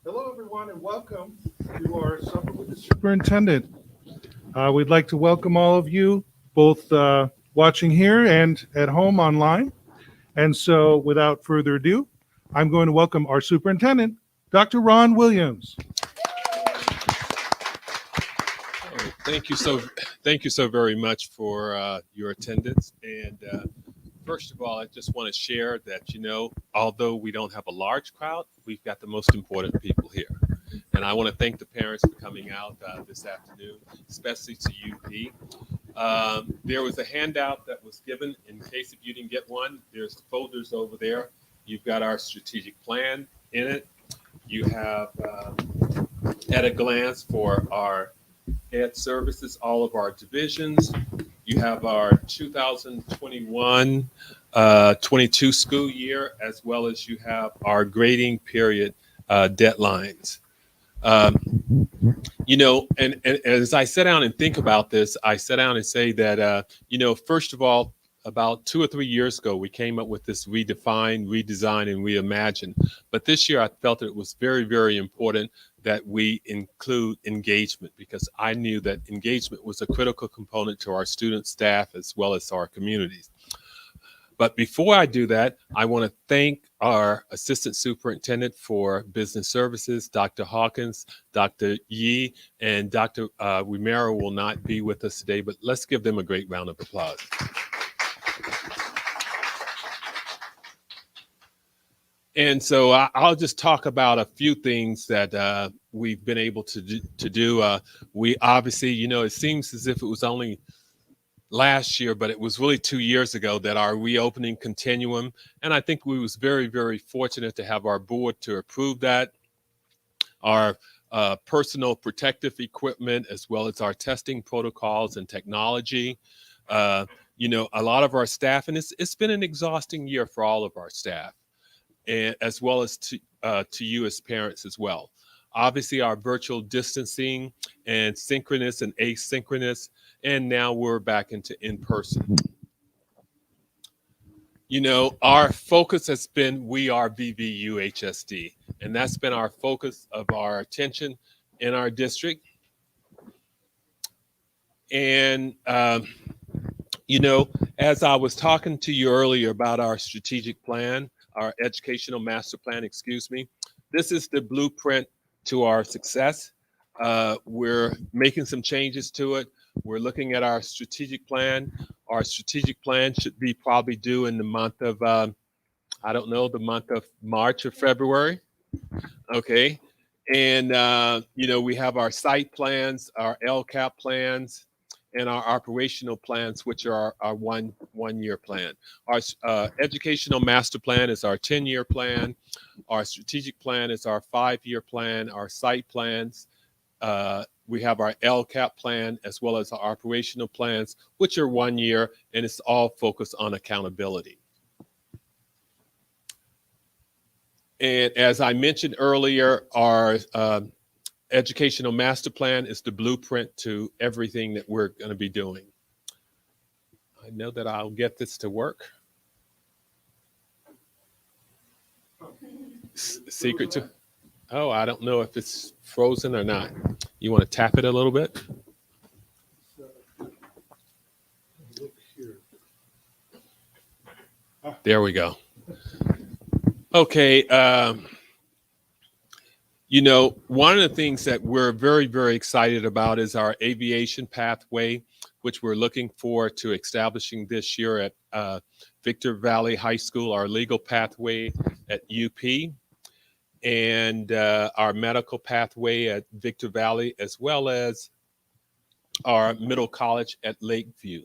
Hello, everyone, and welcome to our Supper with the Superintendent. We'd like to welcome all of you, both watching here and at home online. And so, without further ado, I'm going to welcome our Superintendent, Dr. Ron Williams. Thank you so very much for your attendance. And first of all, I just want to share that, although we don't have a large crowd, we've got the most important people here. And I want to thank the parents for coming out this afternoon, especially to UP. There was a handout that was given in case if you didn't get one. There's folders over there. You've got our strategic plan in it. You have at a glance for our ed services, all of our divisions. You have our 2021-22 school year, as well as you have our grading period deadlines. And as I sit down and think about this, I sit down and say that, first of all, about 2 or 3 years ago, we came up with this redefine, redesign, and reimagine. But this year, I felt that it was very, very important that we include engagement, because I knew that engagement was a critical component to our student staff as well as our communities. But before I do that, I want to thank our Assistant Superintendent for Business Services, Dr. Hawkins, Dr. Yee, and Dr. Romero will not be with us today, but let's give them a great round of applause. And so I'll just talk about a few things that we've been able to do. We obviously, it seems as if it was only last year, but it was really 2 years ago that our reopening continuum. And I think we was very, very fortunate to have our board to approve that. Our personal protective equipment, as well as our testing protocols and technology. A lot of our staff, and it's been an exhausting year for all of our staff, and as well as to you as parents as well. Obviously, our virtual distancing and synchronous and asynchronous, and now we're back into in-person. Our focus has been we are VVU HSD, and that's been our focus of our attention in our district. And, as I was talking to you earlier about our strategic plan, our educational master plan, this is the blueprint to our success. We're making some changes to it. We're looking at our strategic plan. Our strategic plan should be probably due in the month of, the month of March or February. Okay. And, we have our site plans, our LCAP plans, and our operational plans, which are our one-year plan. Our educational master plan is our 10-year plan. Our strategic plan is our 5-year plan. Our site plans, we have our LCAP plan, as well as our operational plans, which are 1 year, and it's all focused on accountability. And as I mentioned earlier, our educational master plan is the blueprint to everything that we're going to be doing. I know that I'll get this to work. Secret to, I don't know if it's frozen or not. You want to tap it a little bit? There we go. Okay. One of the things that we're very, very excited about is our aviation pathway, which we're looking forward to establishing this year at Victor Valley High School, our legal pathway at UP, and our medical pathway at Victor Valley, as well as our middle college at Lakeview.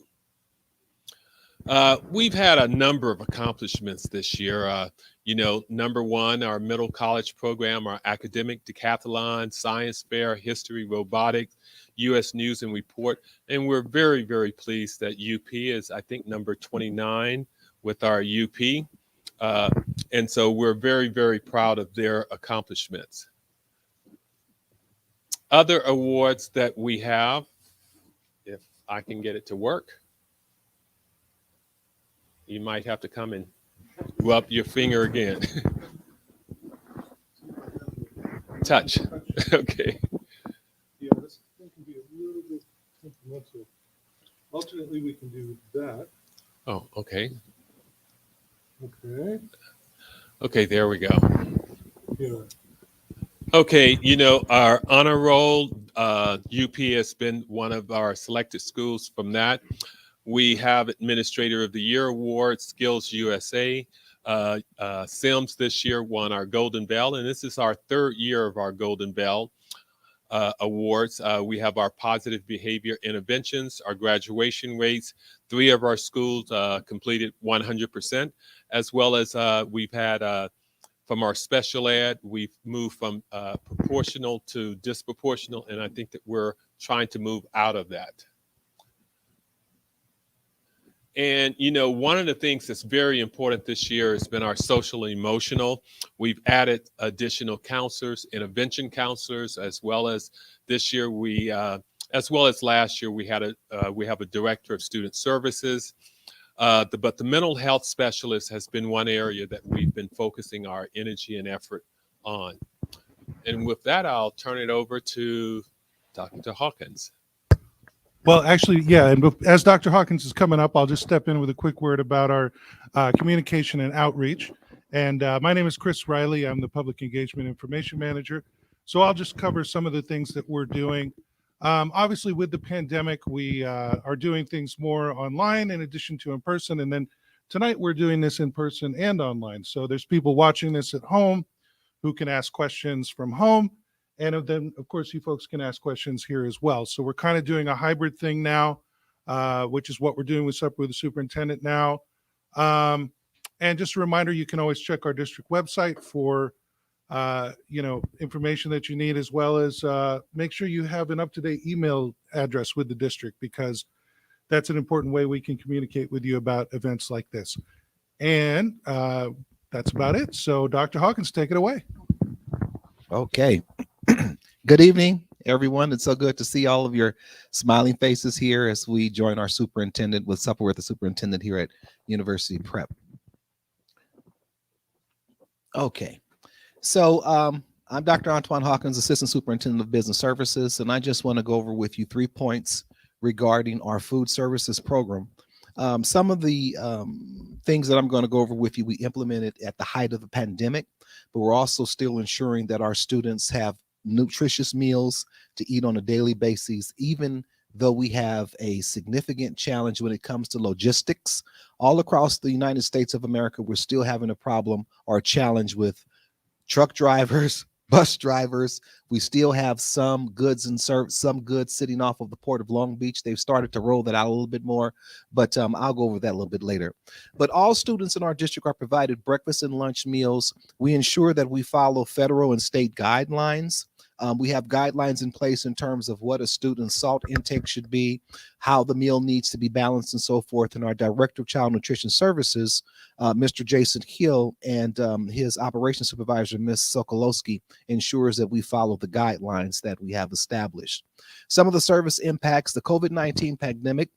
We've had a number of accomplishments this year. Number one, our middle college program, our academic decathlon, science fair, history, robotics, U.S. News and Report. And we're very, very pleased that UP is, I think, number 29 with our UP. And so we're very, very proud of their accomplishments. Other awards that we have, if I can get it to work. You might have to come and rub your finger again. touch. Okay. Yeah, this thing can be a little bit temperamental. Alternately, we can do that. Oh, okay. Okay. Okay, there we go. Yeah. Okay, our honor roll, UP has been one of our selected schools from that. We have Administrator of the Year Award, Skills USA. Sims this year won our Golden Bell, and this is our third year of our Golden Bell awards. We have our positive behavior interventions, our graduation rates. 3 of our schools completed 100%, as well as we've had from our special ed, we've moved from proportional to disproportional, and I think that we're trying to move out of that. And, one of the things that's very important this year has been our social and emotional. We've added additional counselors, intervention counselors, as well as this year as well as last year, we have a director of student services. But the mental health specialist has been one area that we've been focusing our energy and effort on. And with that, I'll turn it over to Dr. Hawkins. Well, actually, yeah. And as Dr. Hawkins is coming up, I'll just step in with a quick word about our communication and outreach. And my name is Chris Riley. I'm the Public Engagement Information Manager. So I'll just cover some of the things that we're doing. Obviously, with the pandemic, we are doing things more online in addition to in person. And then tonight, we're doing this in person and online. So there's people watching this at home who can ask questions from home. And then, of course, you folks can ask questions here as well. So we're kind of doing a hybrid thing now, which is what we're doing with Supper with the Superintendent now. And just a reminder, you can always check our district website for information that you need, as well as make sure you have an up-to-date email address with the district, because that's an important way we can communicate with you about events like this. And that's about it. So Dr. Hawkins, take it away. Okay. Good evening, everyone. It's so good to see all of your smiling faces here as we join our superintendent with Supper with the Superintendent here at University Prep. Okay. So I'm Dr. Antoine Hawkins, Assistant Superintendent of Business Services, and I just want to go over with you 3 points regarding our food services program. Some of the things that I'm going to go over with you, we implemented at the height of the pandemic, but we're also still ensuring that our students have nutritious meals to eat on a daily basis, even though we have a significant challenge when it comes to logistics. All across the United States of America, we're still having a problem or a challenge with truck drivers, bus drivers. We still have some goods sitting off of the Port of Long Beach. They've started to roll that out a little bit more, but I'll go over that a little bit later. But all students in our district are provided breakfast and lunch meals. We ensure that we follow federal and state guidelines. We have guidelines in place in terms of what a student's salt intake should be, how the meal needs to be balanced, and so forth. And our Director of Child Nutrition Services, Mr. Jason Hill, and his operations supervisor, Ms. Sokolowski, ensures that we follow the guidelines that we have established. Some of the service impacts: the COVID-19 pandemic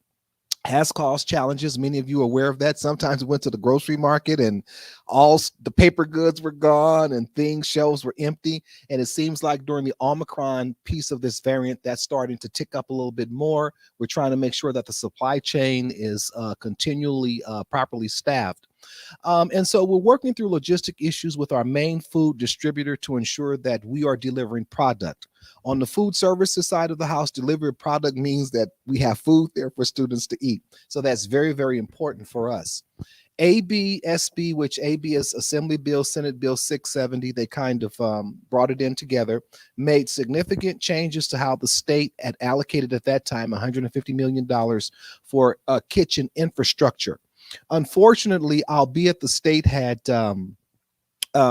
has caused challenges. Many of you are aware of that. Sometimes we went to the grocery market and all the paper goods were gone and shelves were empty. And it seems like during the Omicron piece of this variant, that's starting to tick up a little bit more. We're trying to make sure that the supply chain is continually properly staffed. And so we're working through logistic issues with our main food distributor to ensure that we are delivering product. On the food services side of the house, delivery of product means that we have food there for students to eat. So that's very, very important for us. ABSB, which AB is Assembly Bill, Senate Bill 670, they kind of brought it in together, made significant changes to how the state had allocated at that time $150 million for kitchen infrastructure. Unfortunately, albeit the state had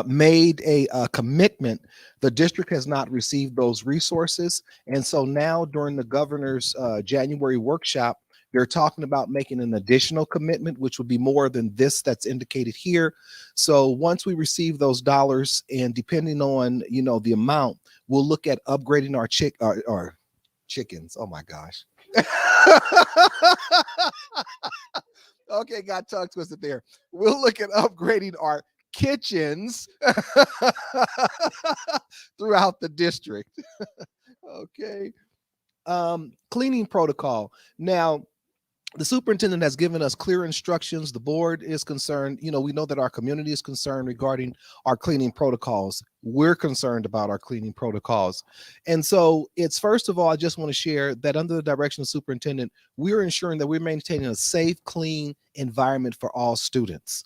made a commitment, the district has not received those resources. And so now during the governor's January workshop, they're talking about making an additional commitment, which would be more than this that's indicated here. So once we receive those dollars, and depending on, the amount, we'll look at upgrading our chickens. Oh my gosh. Okay, got tongue twisted there. We'll look at upgrading our kitchens throughout the district. Okay. Cleaning protocol. Now, the superintendent has given us clear instructions. The board is concerned. We know that our community is concerned regarding our cleaning protocols. We're concerned about our cleaning protocols. And so it's, first of all, I just want to share that under the direction of the superintendent, we're ensuring that we're maintaining a safe, clean environment for all students.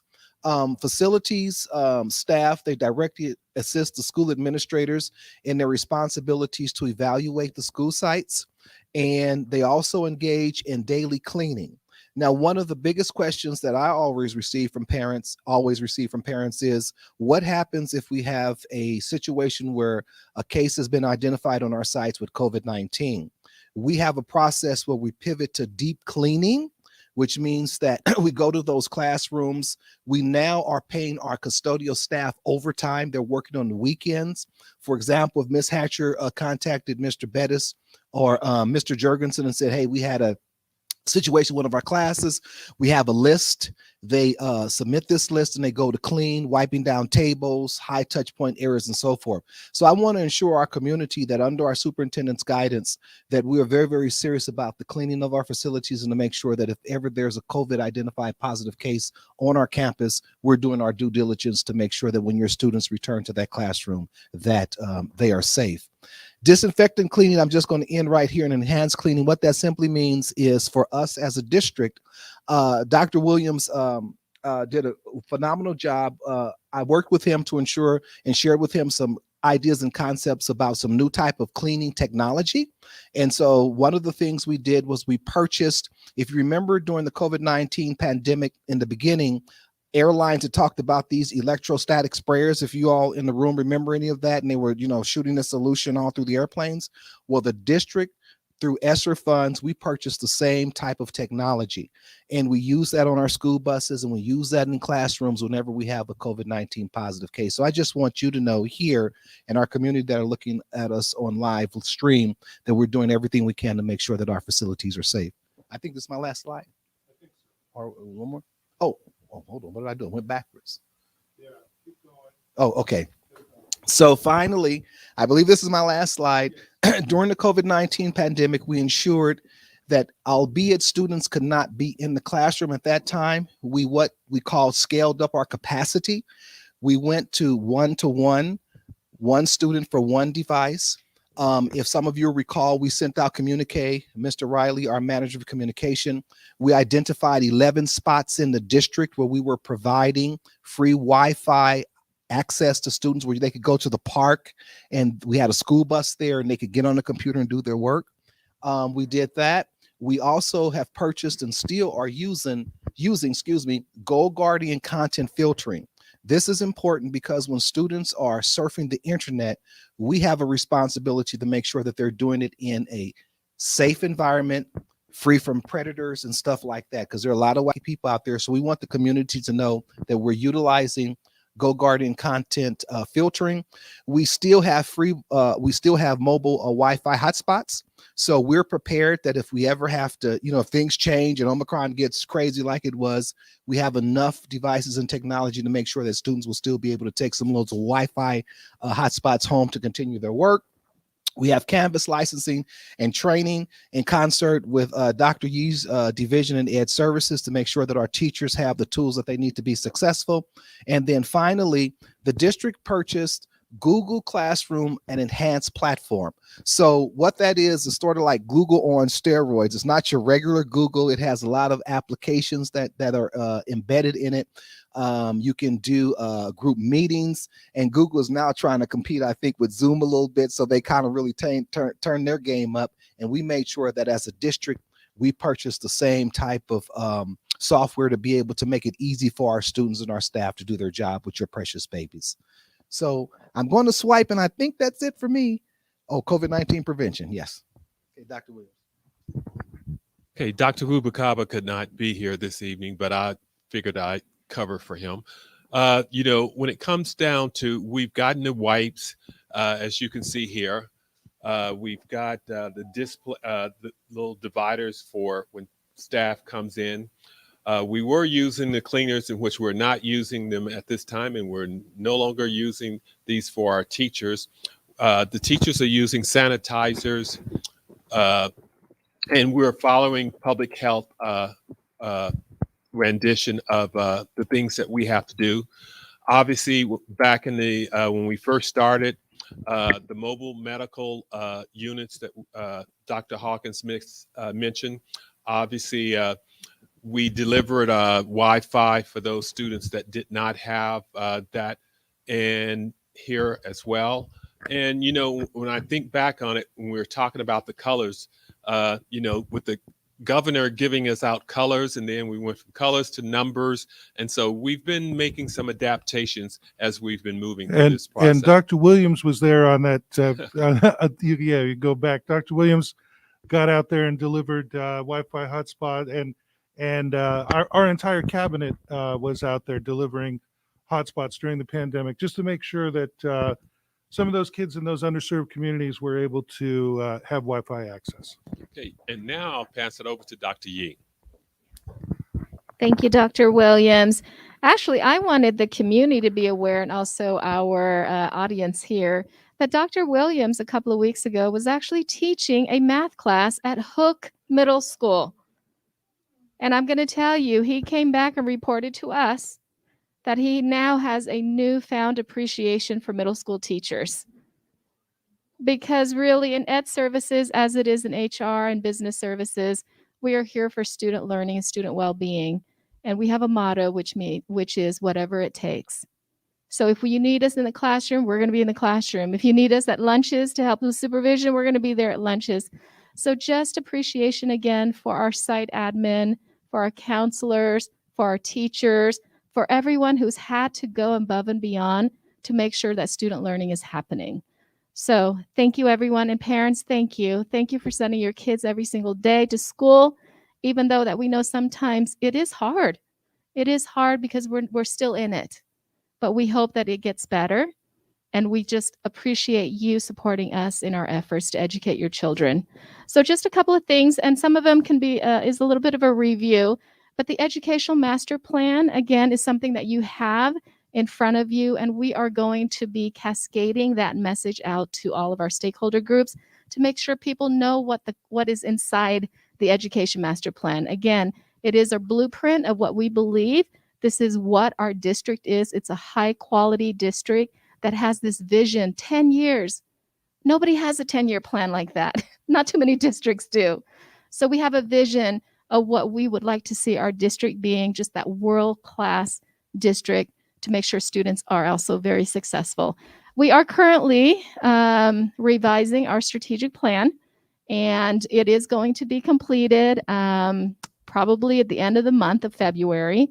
Facilities, staff, they directly assist the school administrators in their responsibilities to evaluate the school sites. And they also engage in daily cleaning. Now, one of the biggest questions that I always receive from parents is, what happens if we have a situation where a case has been identified on our sites with COVID-19? We have a process where we pivot to deep cleaning, which means that we go to those classrooms. We now are paying our custodial staff overtime. They're working on the weekends. For example, if Ms. Hatcher contacted Mr. Bettis or Mr. Jurgensen and said, hey, we had a situation in one of our classes, we have a list. They submit this list and they go to clean, wiping down tables, high touch point areas, and so forth. So I want to ensure our community that under our superintendent's guidance, that we are very, very serious about the cleaning of our facilities and to make sure that if ever there's a COVID identified positive case on our campus, we're doing our due diligence to make sure that when your students return to that classroom, that they are safe. Disinfectant cleaning, I'm just going to end right here. And enhanced cleaning, what that simply means is for us as a district, Dr. Williams did a phenomenal job. I worked with him to ensure and shared with him some ideas and concepts about some new type of cleaning technology. And so one of the things we did was we purchased, if you remember during the COVID-19 pandemic in the beginning, airlines had talked about these electrostatic sprayers. If you all in the room remember any of that, and they were, shooting a solution all through the airplanes. Well, the district, through ESSER funds, we purchased the same type of technology, and we use that on our school buses, and we use that in classrooms whenever we have a COVID-19 positive case. So I just want you to know here in our community that are looking at us on live stream that we're doing everything we can to make sure that our facilities are safe. I think this is my last slide. Or one more. Oh, hold on. What did I do? I went backwards. Yeah, keep going. Oh, okay. So finally, I believe this is my last slide. During the COVID-19 pandemic, we ensured that albeit students could not be in the classroom at that time, what we call scaled up our capacity. We went to one student for one device. If some of you recall, we sent out communique. Mr. Riley, our manager of communication, we identified 11 spots in the district where we were providing free Wi-Fi access to students where they could go to the park, and we had a school bus there and they could get on the computer and do their work. We did that. We also have purchased and still are using Goal Guardian content filtering. This is important because when students are surfing the internet, we have a responsibility to make sure that they're doing it in a safe environment, free from predators and stuff like that, because there are a lot of white people out there. So we want the community to know that we're utilizing Go Guardian content filtering. We still have mobile Wi-Fi hotspots. So we're prepared that if we ever have to, if things change and Omicron gets crazy like it was, we have enough devices and technology to make sure that students will still be able to take some loads of Wi-Fi hotspots home to continue their work. We have Canvas licensing and training in concert with Dr. Yee's division in Ed Services to make sure that our teachers have the tools that they need to be successful. And then finally, the district purchased Google Classroom and enhanced platform. So what that is sort of like Google on steroids. It's not your regular Google. It has a lot of applications that are embedded in it. You can do group meetings, and Google is now trying to compete, I think, with Zoom a little bit. So they kind of really turn their game up. And we made sure that as a district, we purchased the same type of software to be able to make it easy for our students and our staff to do their job with your precious babies. So I'm going to swipe, and I think that's it for me. Oh, COVID-19 prevention. Yes. Okay, Dr. Williams. Okay, Dr. Rubicaba could not be here this evening, but I figured I'd cover for him. When it comes down to, we've gotten the wipes, as you can see here. We've got the display, the little dividers for when staff comes in. We were using the cleaners, in which we're not using them at this time, and we're no longer using these for our teachers. The teachers are using sanitizers, and we're following public health rendition of the things that we have to do. Obviously, back in the when we first started, the mobile medical units that Dr. Hawkins mentioned, obviously we delivered Wi-Fi for those students that did not have that, and here as well. And you know, when I think back on it, when we were talking about the colors, you know, with the governor giving us out colors, and then we went from colors to numbers, and so we've been making some adaptations as we've been moving through this process. And Dr. Williams was there on that. Yeah, you go back. Dr. Williams got out there and delivered Wi-Fi hotspot, and our entire cabinet was out there delivering hotspots during the pandemic, just to make sure that some of those kids in those underserved communities were able to have Wi-Fi access. Okay, and now I'll pass it over to Dr. Yee. Thank you, Dr. Williams. Actually, I wanted the community to be aware, and also our audience here, that Dr. Williams a couple of weeks ago was actually teaching a math class at Hook Middle School. And I'm going to tell you, he came back and reported to us that he now has a newfound appreciation for middle school teachers. Because really in ed services, as it is in HR and business services, we are here for student learning and student well-being. And we have a motto, which is whatever it takes. So if you need us in the classroom, we're going to be in the classroom. If you need us at lunches to help with supervision, we're going to be there at lunches. So just appreciation again for our site admin, for our counselors, for our teachers, for everyone who's had to go above and beyond to make sure that student learning is happening. So thank you, everyone, and parents, thank you. Thank you for sending your kids every single day to school, even though that we know sometimes it is hard. It is hard because we're still in it, but we hope that it gets better, and we just appreciate you supporting us in our efforts to educate your children. So just a couple of things, and some of them can be is a little bit of a review. But the Educational Master Plan, again, is something that you have in front of you, and we are going to be cascading that message out to all of our stakeholder groups to make sure people know what is inside the Education Master Plan. Again, it is a blueprint of what we believe. This is what our district is. It's a high-quality district that has this vision, 10 years. Nobody has a 10-year plan like that. Not too many districts do. So we have a vision of what we would like to see our district being, just that world-class district to make sure students are also very successful. We are currently revising our strategic plan, and it is going to be completed probably at the end of the month of February.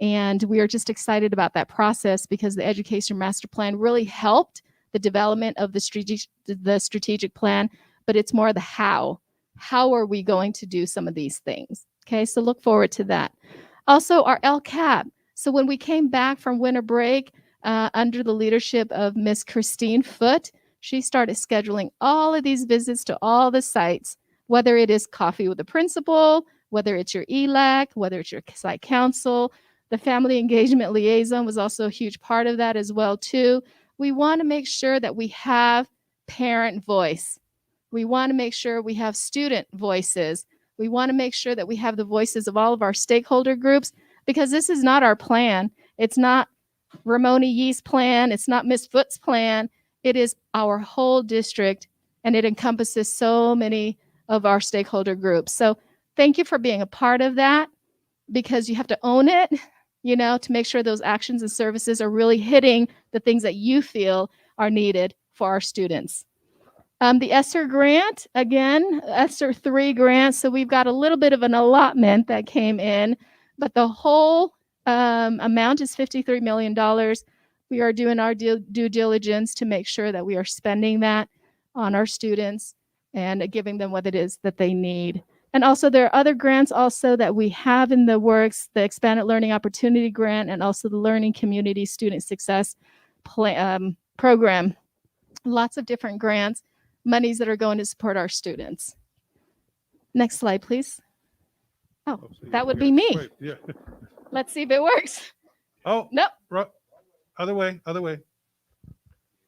And we are just excited about that process because the Education Master Plan really helped the development of the strategic plan, but it's more the how. How are we going to do some of these things? Okay, so look forward to that. Also, our LCAP. So when we came back from winter break under the leadership of Miss Christine Foote, she started scheduling all of these visits to all the sites, whether it is coffee with the principal, whether it's your ELAC, whether it's your site council. The family engagement liaison was also a huge part of that as well, too. We want to make sure that we have parent voice. We want to make sure we have student voices. We want to make sure that we have the voices of all of our stakeholder groups, because this is not our plan. It's not Ramona Yee's plan. It's not Ms. Foote's plan. It is our whole district, and it encompasses so many of our stakeholder groups. So thank you for being a part of that, because you have to own it, you know, to make sure those actions and services are really hitting the things that you feel are needed for our students. The ESSER grant, again, ESSER 3 grant. So we've got a little bit of an allotment that came in, but the whole amount is $53 million. We are doing our due diligence to make sure that we are spending that on our students and giving them what it is that they need. And also there are other grants also that we have in the works, the Expanded Learning Opportunity Grant and also the Learning Community Student Success Program. Lots of different grants, monies that are going to support our students. Next slide, please. Oh, that would be me. Wait, yeah. Let's see if it works. Oh, Nope. other way.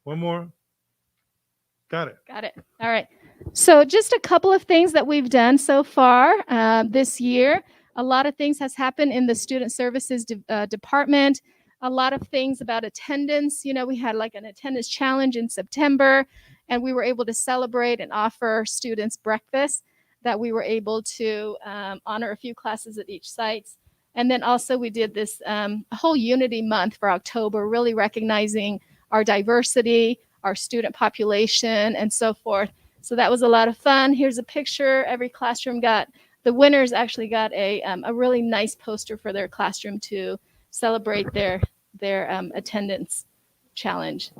One more. Got it. Got it. All right. So just a couple of things that we've done so far this year. A lot of things has happened in the student services department. A lot of things about attendance. You know, we had like an attendance challenge in September, and we were able to celebrate and offer students breakfast that we were able to honor a few classes at each site. And then also we did this whole Unity Month for October, really recognizing our diversity, our student population, and so forth. So that was a lot of fun. Here's a picture. Every classroom the winners actually got a really nice poster for their classroom to celebrate their attendance challenge.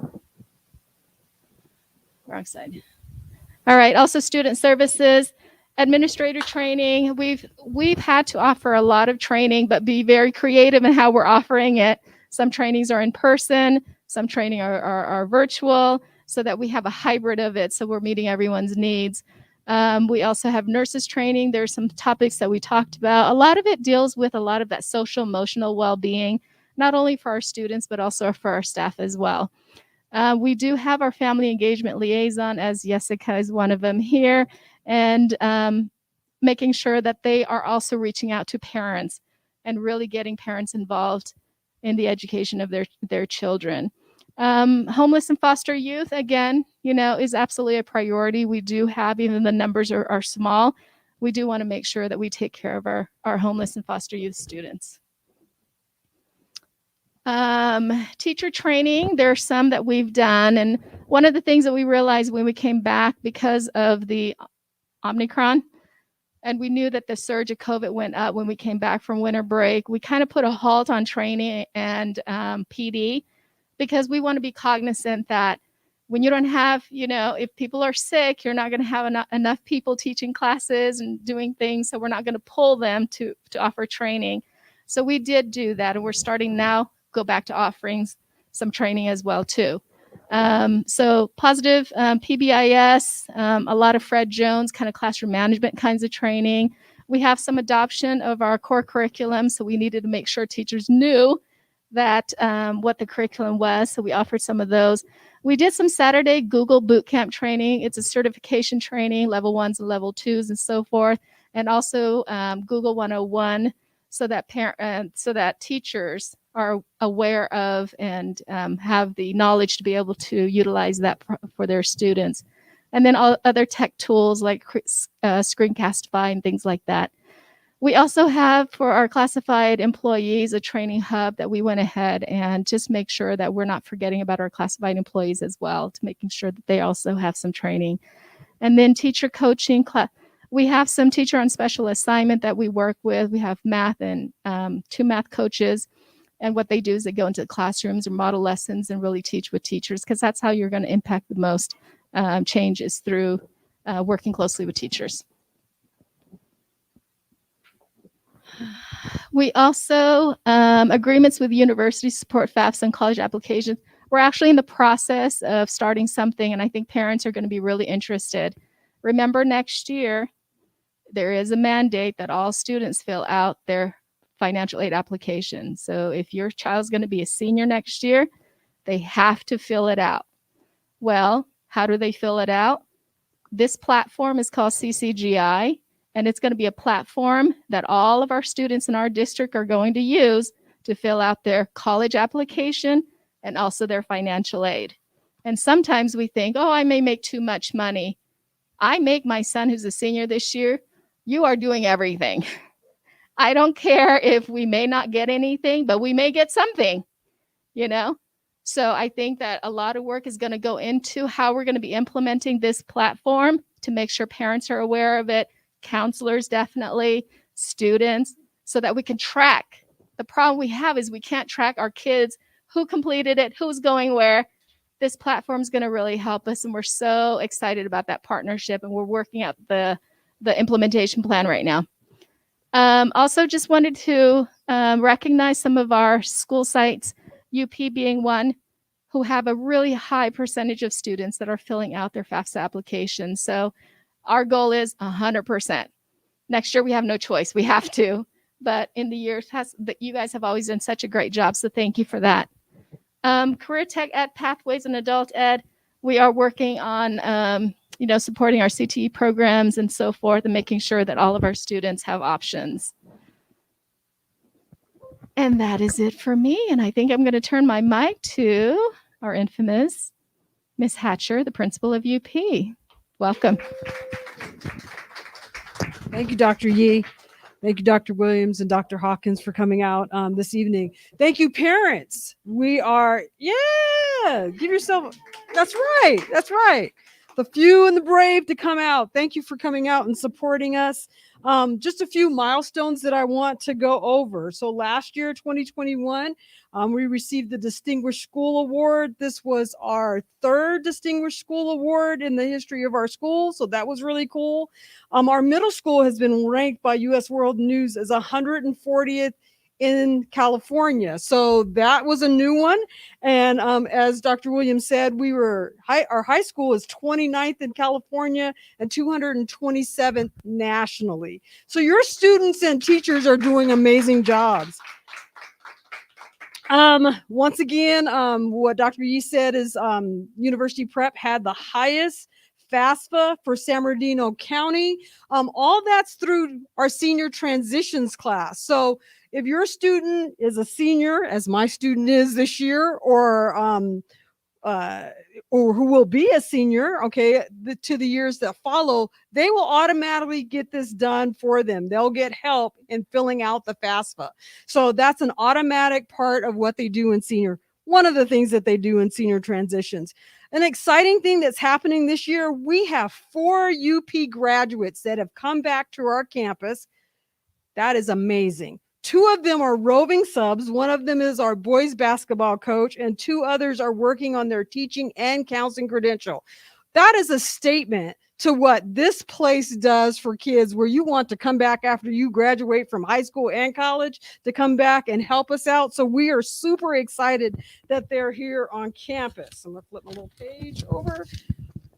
Wrong side. All right, also student services, administrator training. We've had to offer a lot of training, but be very creative in how we're offering it. Some trainings are in person, some training are virtual, so that we have a hybrid of it, so we're meeting everyone's needs. We also have nurses training. There's some topics that we talked about. A lot of it deals with a lot of that social emotional well-being, not only for our students, but also for our staff as well. We do have our family engagement liaison, as Jessica is one of them here, and making sure that they are also reaching out to parents and really getting parents involved in the education of their children. Homeless and foster youth, again, you know, is absolutely a priority. We do have, even the numbers are small, we do want to make sure that we take care of our homeless and foster youth students. Teacher training, there are some that we've done. And one of the things that we realized when we came back because of the Omicron, and we knew that the surge of COVID went up when we came back from winter break, we kind of put a halt on training and PD, because we want to be cognizant that when you don't have, you know, if people are sick, you're not going to have enough people teaching classes and doing things. So we're not going to pull them to offer training. So we did do that. And we're starting now, go back to offerings, some training as well too. So positive PBIS, a lot of Fred Jones kind of classroom management kinds of training. We have some adoption of our core curriculum. So we needed to make sure teachers knew that what the curriculum was. So we offered some of those. We did some Saturday Google Bootcamp training. It's a certification training, level 1s and level 2s and so forth. And also Google 101, so that teachers are aware of and have the knowledge to be able to utilize that for their students. And then all other tech tools like Screencastify and things like that. We also have for our classified employees a training hub that we went ahead and just make sure that we're not forgetting about our classified employees as well, to making sure that they also have some training. And then teacher coaching. We have some teacher on special assignment that we work with. We have math and 2 math coaches. And what they do is they go into the classrooms or model lessons and really teach with teachers, because that's how you're going to impact the most changes, through working closely with teachers. We also, agreements with universities support FAFSA and college applications. We're actually in the process of starting something, and I think parents are going to be really interested. Remember, next year, there is a mandate that all students fill out their financial aid application. So if your child's going to be a senior next year, they have to fill it out. Well, how do they fill it out? This platform is called CCGI. And it's going to be a platform that all of our students in our district are going to use to fill out their college application and also their financial aid. And sometimes we think, oh, I may make too much money. I make my son, who's a senior this year, you are doing everything. I don't care if we may not get anything, but we may get something, you know? So I think that a lot of work is going to go into how we're going to be implementing this platform to make sure parents are aware of it, counselors definitely, students, so that we can track. The problem we have is we can't track our kids, who completed it, who's going where. This platform is going to really help us, and we're so excited about that partnership, and we're working out the implementation plan right now. Also just wanted to recognize some of our school sites, UP being one, who have a really high percentage of students that are filling out their FAFSA applications. So our goal is 100%. Next year, we have no choice. We have to. But in the years that you guys have always done such a great job. So thank you for that. Career Tech Ed Pathways and Adult Ed. we are working on, supporting our CTE programs and so forth, and making sure that all of our students have options. And that is it for me. And I think I'm going to turn my mic to our infamous Miss Hatcher, the principal of UP. Welcome. Thank you, Dr. Yee. Thank you, Dr. Williams and Dr. Hawkins, for coming out this evening. Thank you, parents. We are, give yourself, that's right. That's right. The few and the brave to come out. Thank you for coming out and supporting us. Just a few milestones that I want to go over. So last year, 2021, we received the Distinguished School Award. This was our third Distinguished School Award in the history of our school. So that was really cool. Our middle school has been ranked by US World News as 140th in California. So that was a new one. And as Dr. Williams said, our high school is 29th in California and 227th nationally. So your students and teachers are doing amazing jobs. Once again, what Dr. Yee said is University Prep had the highest FAFSA for San Bernardino County. All that's through our senior transitions class. So if your student is a senior, as my student is this year, or who will be a senior, okay, to the years that follow, they will automatically get this done for them. They'll get help in filling out the FAFSA. So that's an automatic part of what they do in senior. One of the things that they do in senior transitions. An exciting thing that's happening this year, we have 4 UP graduates that have come back to our campus. That is amazing. 2 of them are roving subs. One of them is our boys basketball coach, and 2 others are working on their teaching and counseling credential. That is a statement to what this place does for kids, where you want to come back after you graduate from high school and college to come back and help us out. So we are super excited that they're here on campus. I'm going to flip my little page over.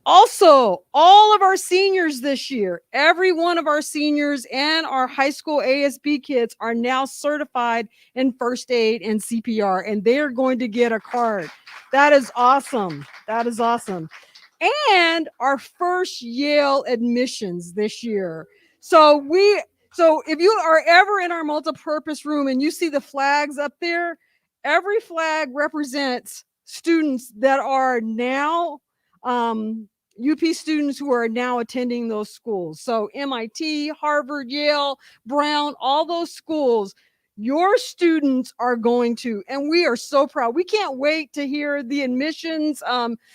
Also, all of our seniors this year, every one of our seniors and our high school ASB kids are now certified in first aid and CPR, and they are going to get a card. That is awesome. That is awesome. And our first Yale admissions this year. So if you are ever in our multipurpose room and you see the flags up there, every flag represents students that are now UP students who are now attending those schools. So MIT, Harvard, Yale, Brown, all those schools, your students are going to, and we are so proud. We can't wait to hear the admissions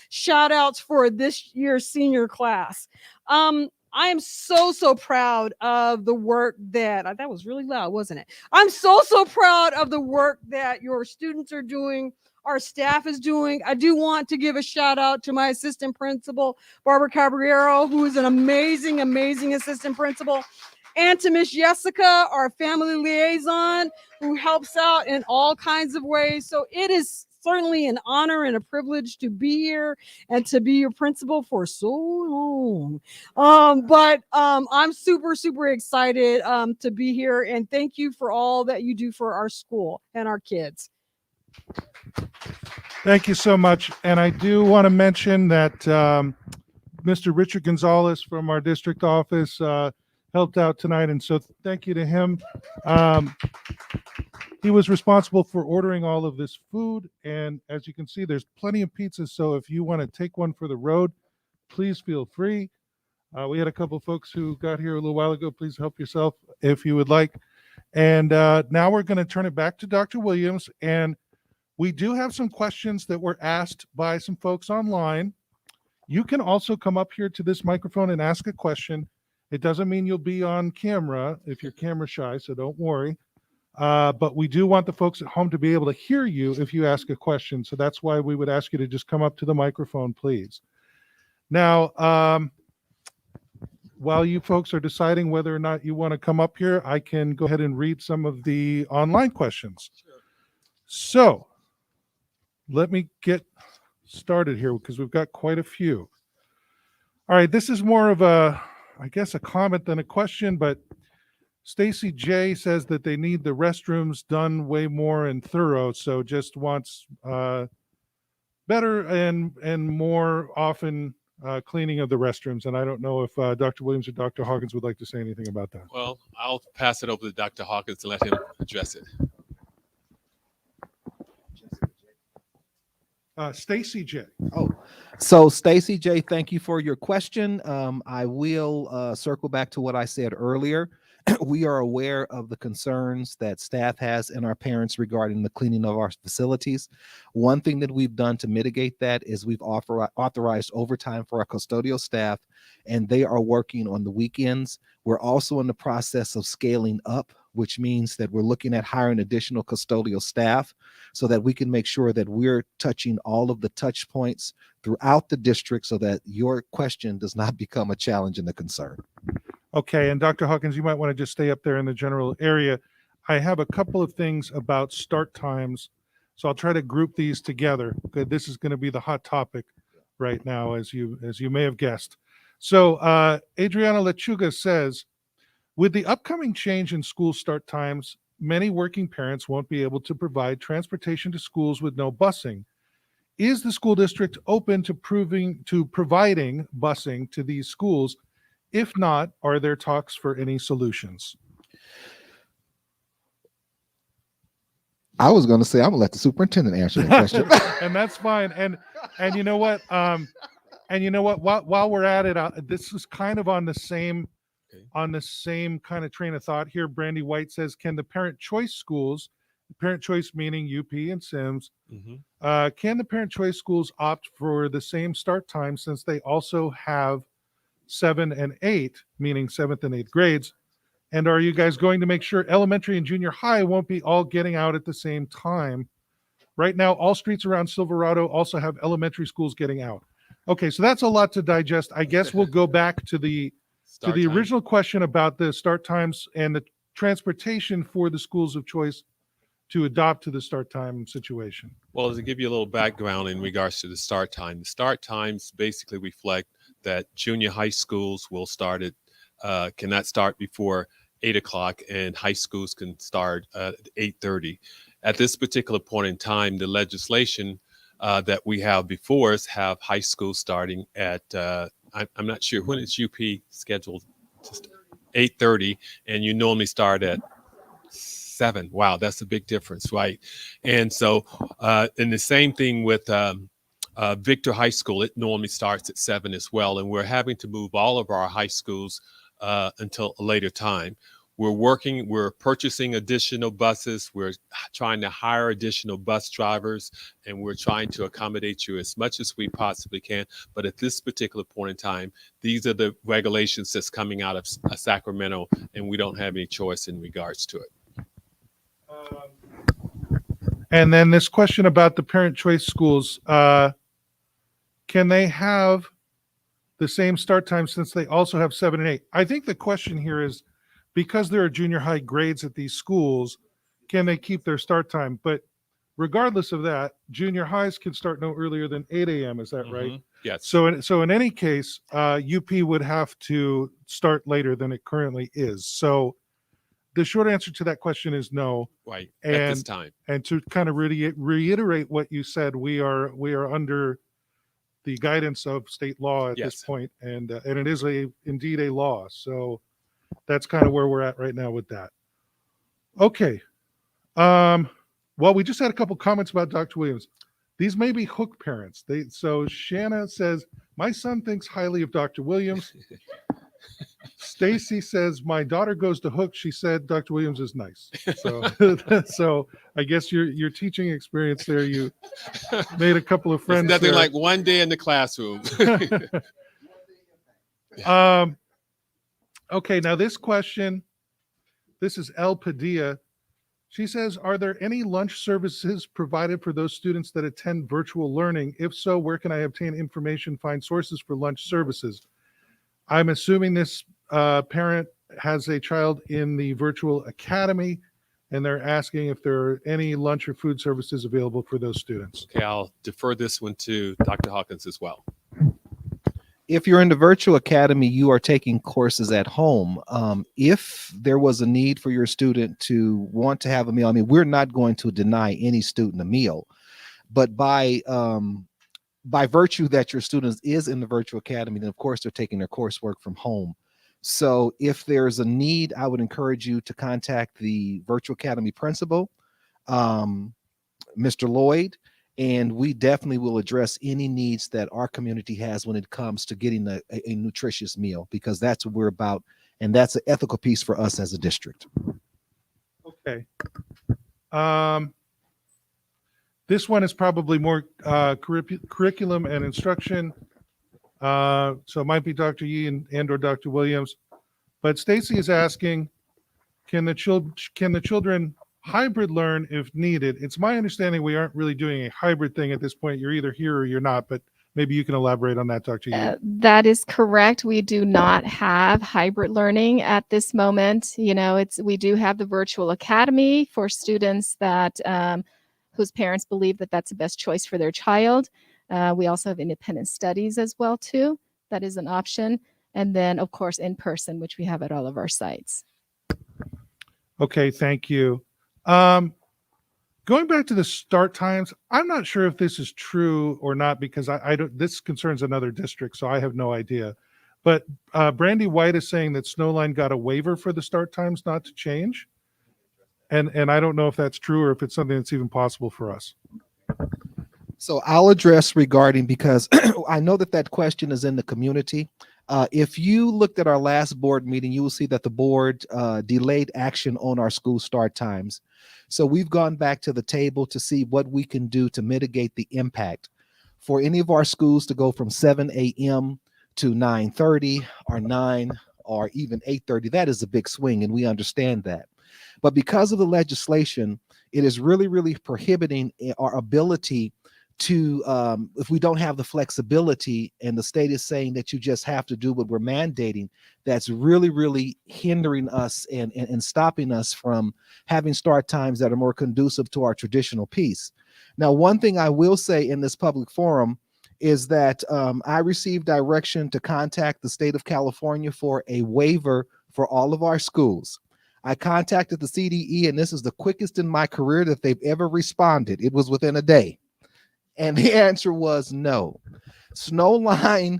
shout outs for this year's senior class. I am so proud of the work that was really loud, wasn't it? I'm so proud of the work that your students are doing, our staff is doing. I do want to give a shout out to my assistant principal, Barbara Caballero, who is an amazing assistant principal, and to Miss Jessica, our family liaison, who helps out in all kinds of ways. So it is certainly an honor and a privilege to be here and to be your principal for so long. But I'm super excited to be here, and thank you for all that you do for our school and our kids. Thank you so much. And I do want to mention that Mr. Richard Gonzalez from our district office helped out tonight. And so thank you to him. He was responsible for ordering all of this food. And as you can see, there's plenty of pizzas. So if you want to take one for the road, please feel free. We had a couple of folks who got here a little while ago. Please help yourself if you would like. And now we're going to turn it back to Dr. Williams. And we do have some questions that were asked by some folks online. You can also come up here to this microphone and ask a question. It doesn't mean you'll be on camera if you're camera shy, so don't worry. But we do want the folks at home to be able to hear you if you ask a question. So that's why we would ask you to just come up to the microphone, please. Now, while you folks are deciding whether or not you want to come up here, I can go ahead and read some of the online questions. So let me get started here because we've got quite a few. All right, this is more of a, I guess, a comment than a question, but Stacy J says that they need the restrooms done way more and thorough, so just wants better and more often cleaning of the restrooms. And I don't know if Dr. Williams or Dr. Hawkins would like to say anything about that. Well, I'll pass it over to Dr. Hawkins and let him address it. Stacy J. So Stacy J, thank you for your question. I will circle back to what I said earlier. We are aware of the concerns that staff has and our parents regarding the cleaning of our facilities. One thing that we've done to mitigate that is we've authorized overtime for our custodial staff, and they are working on the weekends. We're also in the process of scaling up, which means that we're looking at hiring additional custodial staff so that we can make sure that we're touching all of the touch points throughout the district so that your question does not become a challenge and a concern. Okay, and Dr. Hawkins, you might want to just stay up there in the general area. I have a couple of things about start times, so I'll try to group these together. Okay, this is going to be the hot topic right now, as you may have guessed. So Adriana Lechuga says, with the upcoming change in school start times, many working parents won't be able to provide transportation to schools with no busing. Is the school district open to providing busing to these schools? If not, are there talks for any solutions? I was going to say, I'm going to let the superintendent answer that question. And that's fine. And you know what? While we're at it, this is kind of on the same kind of train of thought here. Brandy White says, can the parent choice schools, parent choice meaning UP and Sims, can the parent choice schools opt for the same start time since they also have 7 and 8, meaning 7th and 8th grades? And are you guys going to make sure elementary and junior high won't be all getting out at the same time? Right now, all streets around Silverado also have elementary schools getting out. Okay, so that's a lot to digest. I guess we'll go back to the original question about the start times and the transportation for the schools of choice to adopt to the start time situation. Well, to give you a little background in regards to the start times basically reflect that junior high schools will cannot start before 8 o'clock, and high schools can start at 8:30. At this particular point in time, the legislation that we have before us have high school starting at, I'm not sure when it's UP scheduled, 8:30, and you normally start at 7. Wow, that's a big difference, right? And so, and the same thing with Victor High School, it normally starts at 7 as well. And we're having to move all of our high schools until a later time. We're purchasing additional buses. We're trying to hire additional bus drivers, and we're trying to accommodate you as much as we possibly can. But at this particular point in time, these are the regulations that's coming out of Sacramento, and we don't have any choice in regards to it. And then this question about the parent choice schools, can they have the same start time since they also have 7 and 8? I think the question here is, because there are junior high grades at these schools, can they keep their start time? But regardless of that, junior highs can start no earlier than 8 a.m. Is that right? Yes. So in any case, UP would have to start later than it currently is. So the short answer to that question is no. Right. At this time. And to kind of reiterate what you said, we are under the guidance of state law at this point, and it is indeed a law. So that's kind of where we're at right now with that. Okay. Well, we just had a couple comments about Dr. Williams. These may be hook parents. So Shanna says, my son thinks highly of Dr. Williams. Stacy says, my daughter goes to Hook. She said Dr. Williams is nice. So, so I guess your teaching experience there, you made a couple of friends. It's nothing there. like one day in the classroom. Okay, now this question, this is El Padilla. She says, are there any lunch services provided for those students that attend virtual learning? If so, where can I obtain information, find sources for lunch services? I'm assuming this parent has a child in the virtual academy, and they're asking if there are any lunch or food services available for those students. Okay, I'll defer this one to Dr. Hawkins as well. If you're in the virtual academy, you are taking courses at home. If there was a need for your student to want to have a meal, I mean, we're not going to deny any student a meal, but by by virtue that your students is in the virtual academy, then of course they're taking their coursework from home. So if there's a need, I would encourage you to contact the virtual academy principal, Mr. Lloyd, and we definitely will address any needs that our community has when it comes to getting a nutritious meal, because that's what we're about, and that's an ethical piece for us as a district. Okay. This one is probably more curriculum and instruction. So it might be Dr. Yee and or Dr. Williams. But Stacy is asking, can the children hybrid learn if needed? It's my understanding we aren't really doing a hybrid thing at this point. You're either here or you're not, but maybe you can elaborate on that, Dr. Yee. That is correct. We do not have hybrid learning at this moment. We do have the virtual academy for students that whose parents believe that that's the best choice for their child. We also have independent studies as well too. That is an option. And then of course in person, which we have at all of our sites. Okay, thank you. Going back to the start times, I'm not sure if this is true or not, because I don't, this concerns another district, so I have no idea. But Brandy White is saying that Snowline got a waiver for the start times not to change. And I don't know if that's true or if it's something that's even possible for us. So I'll address regarding, because I know that question is in the community. If you looked at our last board meeting, you will see that the board delayed action on our school start times. So we've gone back to the table to see what we can do to mitigate the impact for any of our schools to go from 7 a.m. to 9:30 or 9 or even 8:30. That is a big swing, and we understand that. But because of the legislation, it is really, really prohibiting our ability to, if we don't have the flexibility, and the state is saying that you just have to do what we're mandating, that's really, really hindering us and stopping us from having start times that are more conducive to our traditional piece. Now, one thing I will say in this public forum is that I received direction to contact the state of California for a waiver for all of our schools. I contacted the CDE, and this is the quickest in my career that they've ever responded. It was within a day. And the answer was no. Snowline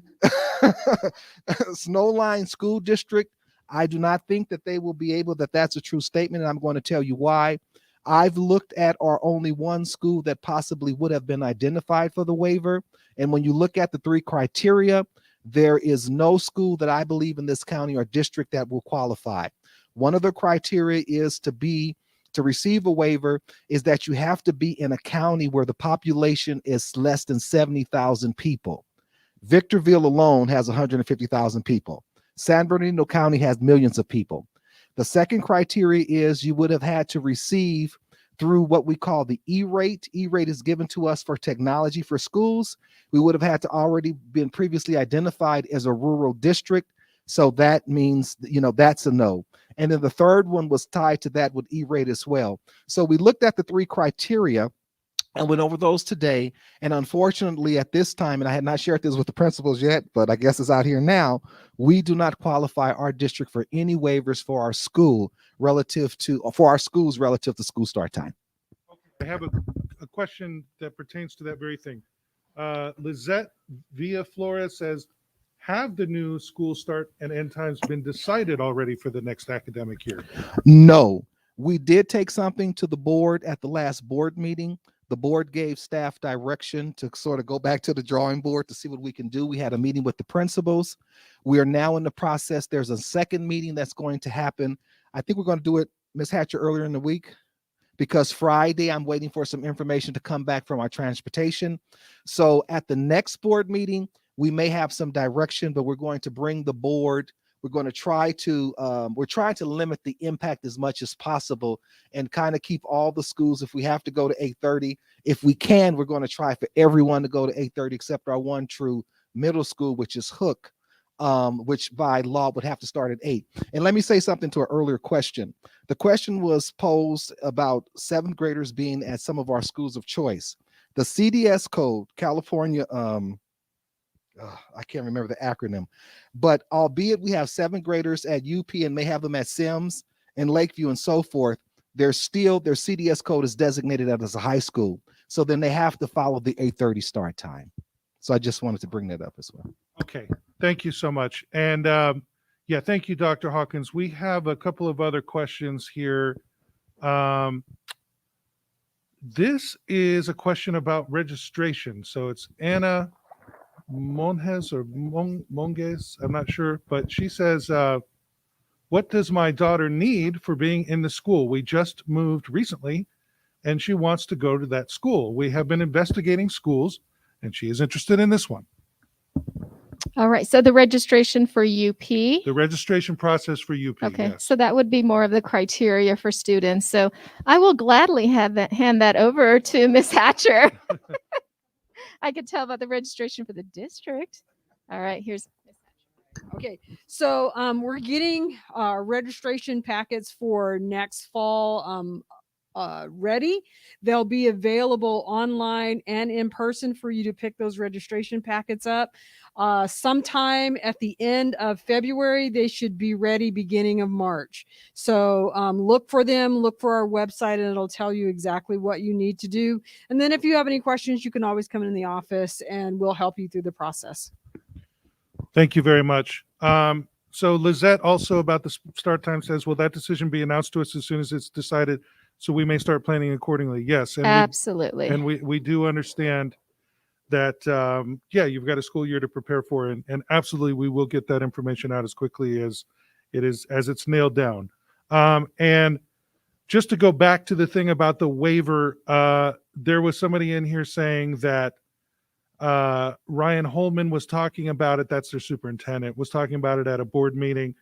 School District, I do not think that they will be able, that's a true statement, and I'm going to tell you why. I've looked at our only one school that possibly would have been identified for the waiver. And when you look at the 3 criteria, there is no school that I believe in this county or district that will qualify. One of the criteria is to receive a waiver is that you have to be in a county where the population is less than 70,000 people. Victorville alone has 150,000 people. San Bernardino County has millions of people. The second criteria is you would have had to receive through what we call the E-rate. E-rate is given to us for technology for schools. We would have had to already been previously identified as a rural district. So that means, that's a no. And then the third one was tied to that with E-rate as well. So we looked at the 3 criteria and went over those today. And unfortunately, at this time, and I had not shared this with the principals yet, but I guess it's out here now, we do not qualify our district for any waivers for our schools relative to school start time. I have a question that pertains to that very thing. Lizette Villa Flores says, have the new school start and end times been decided already for the next academic year? No, we did take something to the board at the last board meeting. The board gave staff direction to sort of go back to the drawing board to see what we can do. We had a meeting with the principals. We are now in the process. There's a second meeting that's going to happen. I think we're going to do it, Ms. Hatcher, earlier in the week, because Friday I'm waiting for some information to come back from our transportation. So at the next board meeting, we may have some direction, but we're going to bring the board. We're going to try to, we're trying to limit the impact as much as possible and kind of keep all the schools, if we have to go to 8:30, if we can, we're going to try for everyone to go to 8:30 except our one true middle school, which is Hook, which by law would have to start at 8. And let me say something to an earlier question. The question was posed about 7th graders being at some of our schools of choice. The CDS code, California, I can't remember the acronym, but albeit we have 7th graders at UP and may have them at Sims and Lakeview and so forth, their CDS code is designated as a high school. So then they have to follow the 8:30 start time. So I just wanted to bring that up as well. Okay, thank you so much. And yeah, thank you, Dr. Hawkins. We have a couple of other questions here. This is a question about registration. So it's Anna Monges or Monges, I'm not sure, but she says, what does my daughter need for being in the school? We just moved recently and she wants to go to that school. We have been investigating schools and she is interested in this one. All right. So the registration for UP. The registration process for UP. Okay. Yes. So that would be more of the criteria for students. So I will gladly hand that over to Miss Hatcher. I could tell about the registration for the district. All right. Here's Miss Hatcher. Okay, so we're getting registration packets for next fall ready. They'll be available online and in person for you to pick those registration packets up. Sometime at the end of February, they should be ready beginning of March. So look for them, look for our website, and it'll tell you exactly what you need to do. And then if you have any questions, you can always come in the office and we'll help you through the process. Thank you very much. So Lizette also about the start time says, will that decision be announced to us as soon as it's decided so we may start planning accordingly? Yes. And Absolutely. we do understand that, yeah, you've got a school year to prepare for, and absolutely we will get that information out as quickly as it's nailed down. And just to go back to the thing about the waiver, there was somebody in here saying that Ryan Holman was talking about it. That's their superintendent, was talking about it at a board meeting.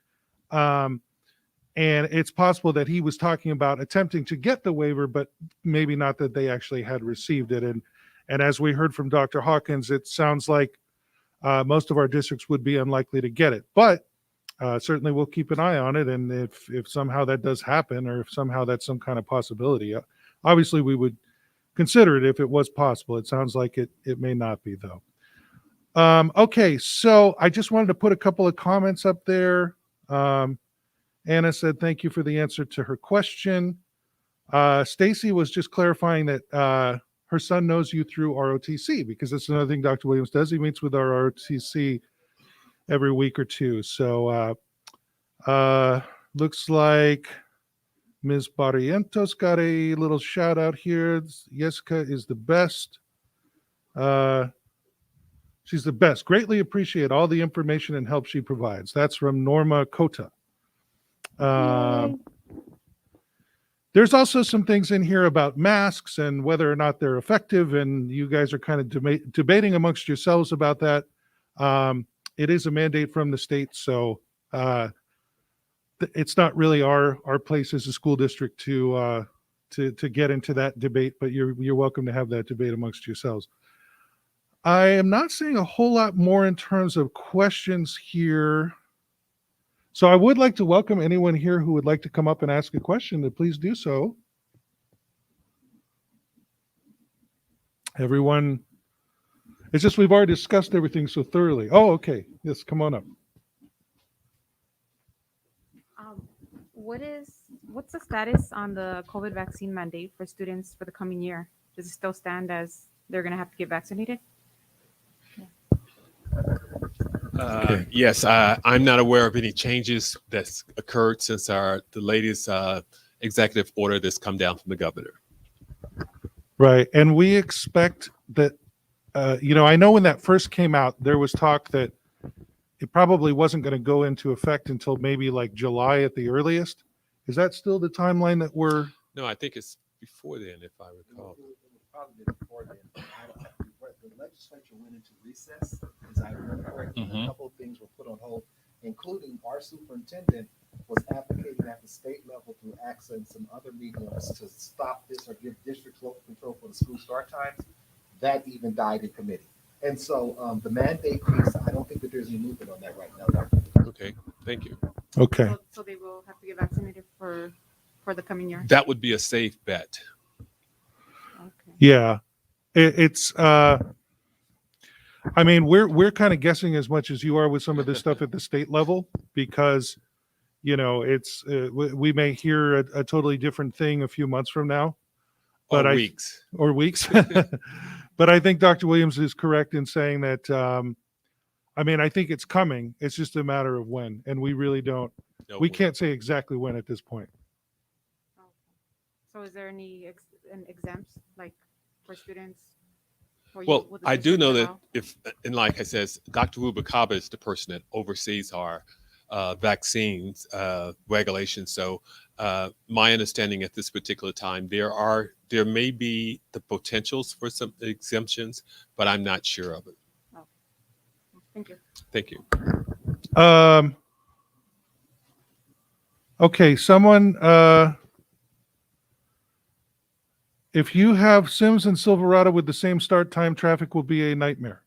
And it's possible that he was talking about attempting to get the waiver, but maybe not that they actually had received it. And as we heard from Dr. Hawkins, it sounds like most of our districts would be unlikely to get it. But certainly we'll keep an eye on it. And if somehow that does happen, or if somehow that's some kind of possibility, obviously we would consider it if it was possible. It sounds like it may not be, though. Okay, so I just wanted to put a couple of comments up there. Anna said, thank you for the answer to her question. Stacy was just clarifying that her son knows you through ROTC, because that's another thing Dr. Williams does. He meets with our ROTC every week or two. So looks like Ms. Barrientos got a little shout out here. Jessica is the best. She's the best. Greatly appreciate all the information and help she provides. That's from Norma Cota. There's also some things in here about masks and whether or not they're effective, and you guys are kind of debating amongst yourselves about that. It is a mandate from the state, so it's not really our place as a school district to get into that debate, but you're welcome to have that debate amongst yourselves. I am not seeing a whole lot more in terms of questions here. So I would like to welcome anyone here who would like to come up and ask a question, to please do so. Everyone, it's just we've already discussed everything so thoroughly. Oh, okay. Yes, come on up. What's the status on the COVID vaccine mandate for students for the coming year? Does it still stand as they're going to have to get vaccinated? Yes, I'm not aware of any changes that's occurred since the latest executive order that's come down from the governor. Right. And we expect that, I know when that first came out, there was talk that it probably wasn't going to go into effect until maybe like July at the earliest. Is that still the timeline that we're? No, I think it's before then, if I recall. Probably before then. The legislature went into recess, as I remember correctly. A couple of things were put on hold, including our superintendent was advocating at the state level through AXA and some other mediums to stop this or give districts local control for the school start times. That even died in committee. And so the mandate piece, I don't think that there's any movement on that right now. Okay, thank you. Okay. So they will have to get vaccinated for the coming year? That would be a safe bet. Okay. Yeah. It's I mean, we're kind of guessing as much as you are with some of this stuff at the state level, because it's we may hear a totally different thing a few months from now, but Or weeks. or weeks. But I think Dr. Williams is correct in saying that, I mean, I think it's coming. It's just a matter of when. And we really don't, No, we can't say exactly when at this point. So is there any exempts like for students? Or Well, will the I do district know that allow? if, and like I says, Dr. Rubicaba is the person that oversees our vaccines regulations. So my understanding at this particular time, there may be the potentials for some exemptions, but I'm not sure of it. Thank you. Thank you. Okay, someone, if you have Sims and Silverado with the same start time, traffic will be a nightmare.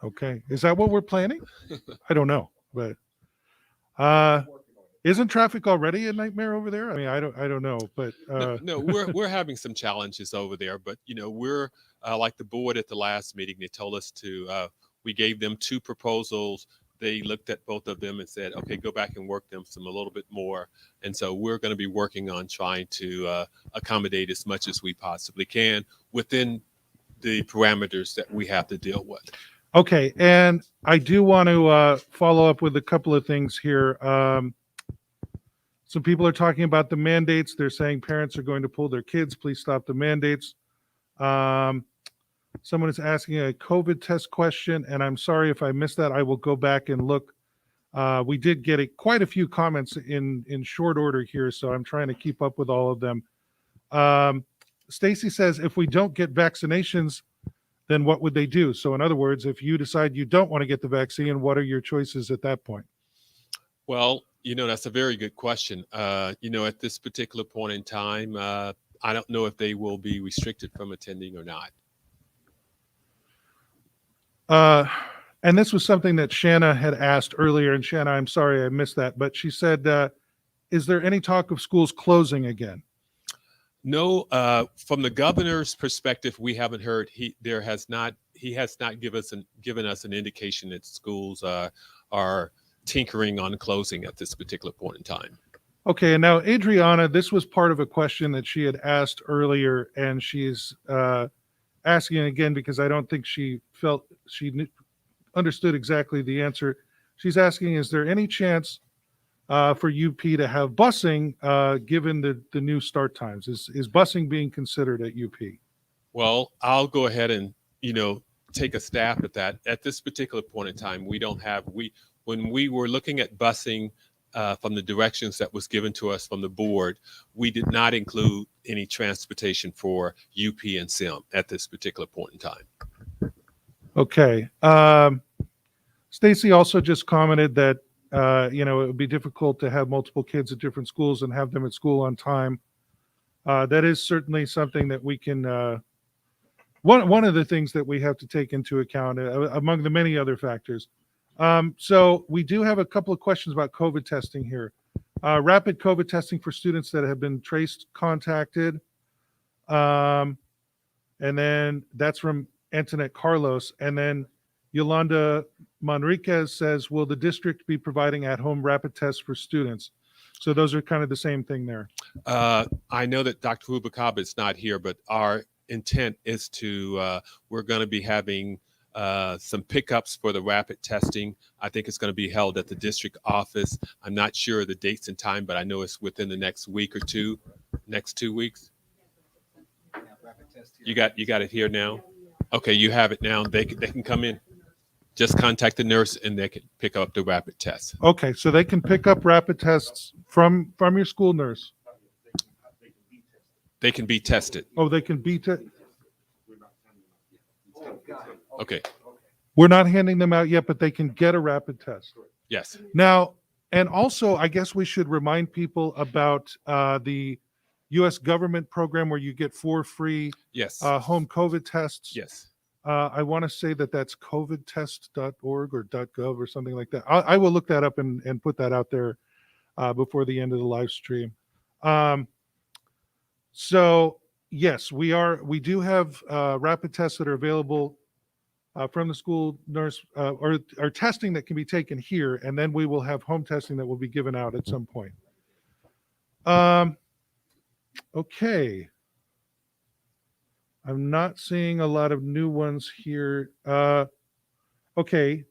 Okay, is that what we're planning? I don't know, but isn't traffic already a nightmare over there? I mean, I don't know, but No, we're having some challenges over there, but we're like the board at the last meeting. They told us to. We gave them 2 proposals. They looked at both of them and said, "Okay, go back and work them a little bit more." And so we're going to be working on trying to accommodate as much as we possibly can within the parameters that we have to deal with. okay, and I do want to follow up with a couple of things here. Some people are talking about the mandates. They're saying parents are going to pull their kids. Please stop the mandates. Someone is asking a COVID test question, and I'm sorry if I missed that. I will go back and look. We did get quite a few comments in short order here, so I'm trying to keep up with all of them. Stacy says, if we don't get vaccinations, then what would they do? So in other words, if you decide you don't want to get the vaccine, what are your choices at that point? Well, that's a very good question. At this particular point in time, I don't know if they will be restricted from attending or not. And this was something that Shanna had asked earlier, and Shanna, I'm sorry I missed that, but she said, is there any talk of schools closing again? No, from the governor's perspective, we haven't heard. He has not given us an indication that schools are tinkering on closing at this particular point in time. Okay, and now Adriana, this was part of a question that she had asked earlier, and she's asking again because I don't think she felt she understood exactly the answer. She's asking, is there any chance for UP to have busing given the new start times? Is busing being considered at UP? Well, I'll go ahead and take a stab at that. At this particular point in time, when we were looking at busing from the directions that was given to us from the board, we did not include any transportation for UP and SIM at this particular point in time. Okay. Stacy also just commented that it would be difficult to have multiple kids at different schools and have them at school on time. That is certainly something that we can. One of the things that we have to take into account among the many other factors. So we do have a couple of questions about COVID testing here. Rapid COVID testing for students that have been contacted. And then that's from Antoinette Carlos. And then Yolanda Manriquez says, will the district be providing at-home rapid tests for students? So those are kind of the same thing there. I know that Dr. Rubicaba is not here, but our intent is we're going to be having some pickups for the rapid testing. I think it's going to be held at the district office. I'm not sure the dates and time, but I know it's within the next week or two, next 2 weeks. You got it here now? Okay, you have it now. They can come in. Just contact the nurse and they can pick up the rapid test. Okay, so they can pick up rapid tests from your school nurse. They can be tested. Oh, they can be tested. Okay. We're not handing them out yet, but they can get a rapid test. Yes. Now, and also, I guess we should remind people about the U.S. government program where you get 4 free Yes. home COVID tests. Yes. I want to say that's covidtest.org or .gov or something like that. I will look that up and put that out there before the end of the live stream. So yes, we do have rapid tests that are available from the school nurse or testing that can be taken here, and then we will have home testing that will be given out at some point. Okay. I'm not seeing a lot of new ones here. Okay.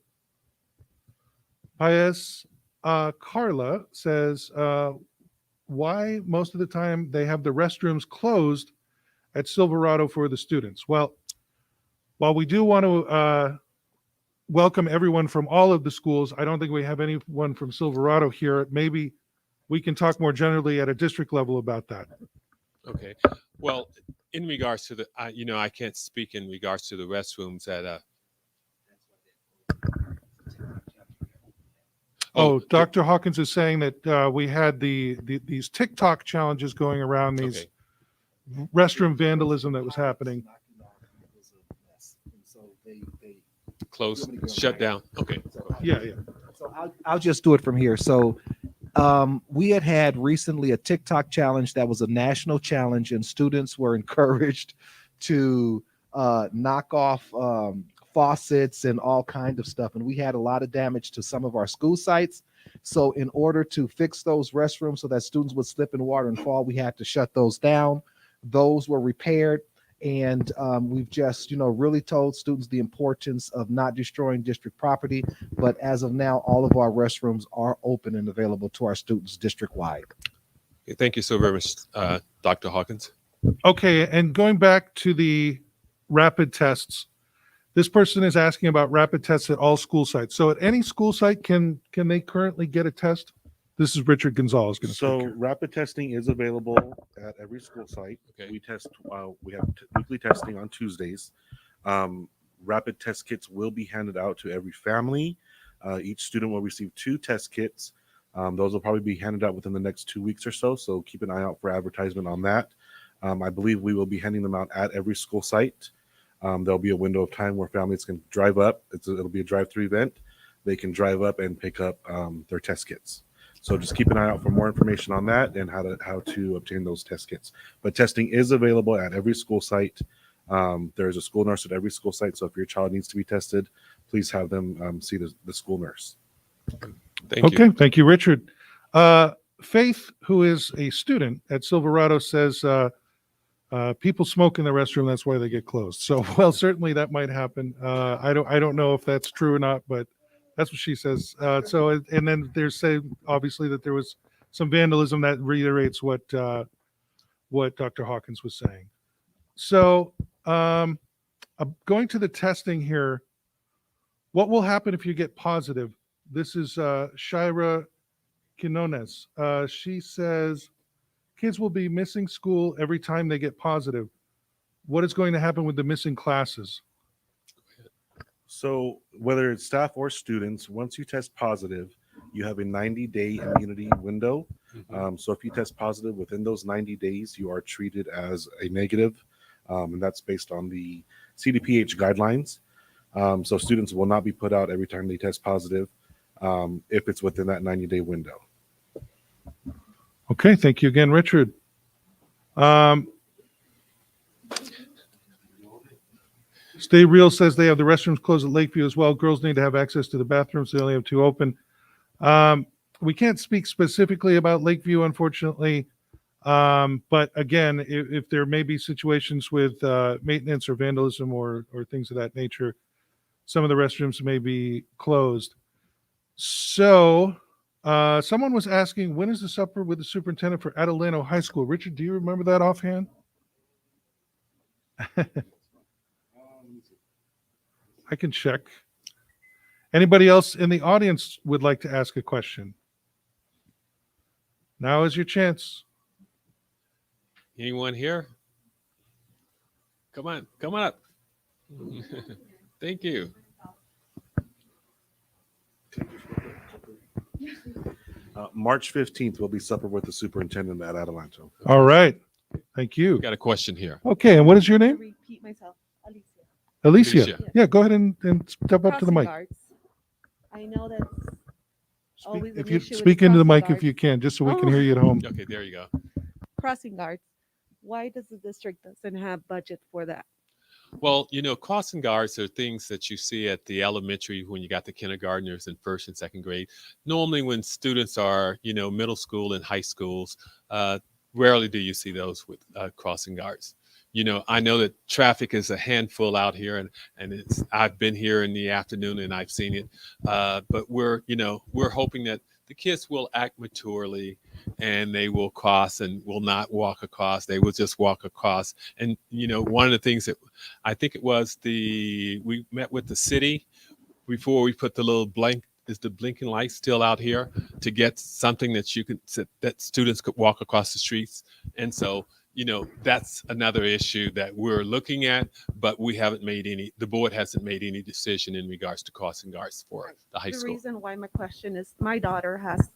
Paez Carla says, why most of the time they have the restrooms closed at Silverado for the students? Well, while we do want to welcome everyone from all of the schools, I don't think we have anyone from Silverado here. Maybe we can talk more generally at a district level about that. Okay. Well, in regards to the, I can't speak in regards to the restrooms at. Dr. Hawkins is saying that we had these TikTok challenges going around, these Okay. restroom vandalism that was happening. Close, shut down. Okay. Yeah. So I'll just do it from here. So we had recently a TikTok challenge that was a national challenge, and students were encouraged to knock off faucets and all kinds of stuff. And we had a lot of damage to some of our school sites. So in order to fix those restrooms so that students would slip in water and fall, we had to shut those down. Those were repaired. And we've just, really told students the importance of not destroying district property. But as of now, all of our restrooms are open and available to our students district-wide. Okay, thank you so very much, Dr. Hawkins. Okay, and going back to the rapid tests, this person is asking about rapid tests at all school sites. So at any school site, can they currently get a test? This is Richard Gonzalez going to So speak here. rapid testing is available at every school site. Okay. We test. We have weekly testing on Tuesdays. Rapid test kits will be handed out to every family. Each student will receive 2 test kits. Those will probably be handed out within the next 2 weeks or so. So keep an eye out for advertisement on that. I believe we will be handing them out at every school site. There'll be a window of time where families can drive up. It'll be a drive-through event. They can drive up and pick up their test kits. So just keep an eye out for more information on that and how to obtain those test kits. But testing is available at every school site. There's a school nurse at every school site. So if your child needs to be tested, please have them see the school nurse. Thank you. Okay, thank you, Richard. Faith, who is a student at Silverado, says people smoke in the restroom. That's why they get closed. So, well, certainly that might happen. I don't know if that's true or not, but that's what she says. And then they're saying obviously that there was some vandalism that reiterates what Dr. Hawkins was saying. So, going to the testing here, what will happen if you get positive? This is Shira Quinones. She says kids will be missing school every time they get positive. What is going to happen with the missing classes? So whether it's staff or students, once you test positive, you have a 90-day immunity window. So if you test positive within those 90 days, you are treated as a negative, and that's based on the CDPH guidelines. So students will not be put out every time they test positive if it's within that 90-day window. Okay, thank you again, Richard. Stay Real says they have the restrooms closed at Lakeview as well. Girls need to have access to the bathrooms. They only have 2 open. We can't speak specifically about Lakeview, unfortunately. But again, if there may be situations with maintenance or vandalism or things of that nature, some of the restrooms may be closed. So someone was asking, when is the supper with the superintendent for Adelano High School? Richard, do you remember that offhand? I can check. Anybody else in the audience would like to ask a question? Now is your chance. Anyone here? Come on up. Thank you. March 15th will be supper with the superintendent at Adelanto. All right. Thank you. We got a question here. Okay, and what is your name? Repeat myself, Alicia. Alicia. Alicia. Yeah, go ahead and step up to the Crossing mic. guards. I know that's always If an you issue with speak into the mic crossing if you guards. can, just so we can Oh. hear you at home. Okay, there you go. Crossing guards. Why does the district doesn't have budget for that? Well, crossing guards are things that you see at the elementary when you got the kindergartners in 1st and 2nd grade. Normally when students are, middle school and high schools, rarely do you see those with crossing guards. I know that traffic is a handful out here, and I've been here in the afternoon and I've seen it. But we're hoping that the kids will act maturely and they will cross and will not walk across. They will just walk across. And, one of the things that I think it was we met with the city before we put the little is the blinking light still out here to get something that that students could walk across the streets. And so, that's another issue that we're looking at, but the board hasn't made any decision in regards to crossing guards for the high The school. reason why my question is my daughter has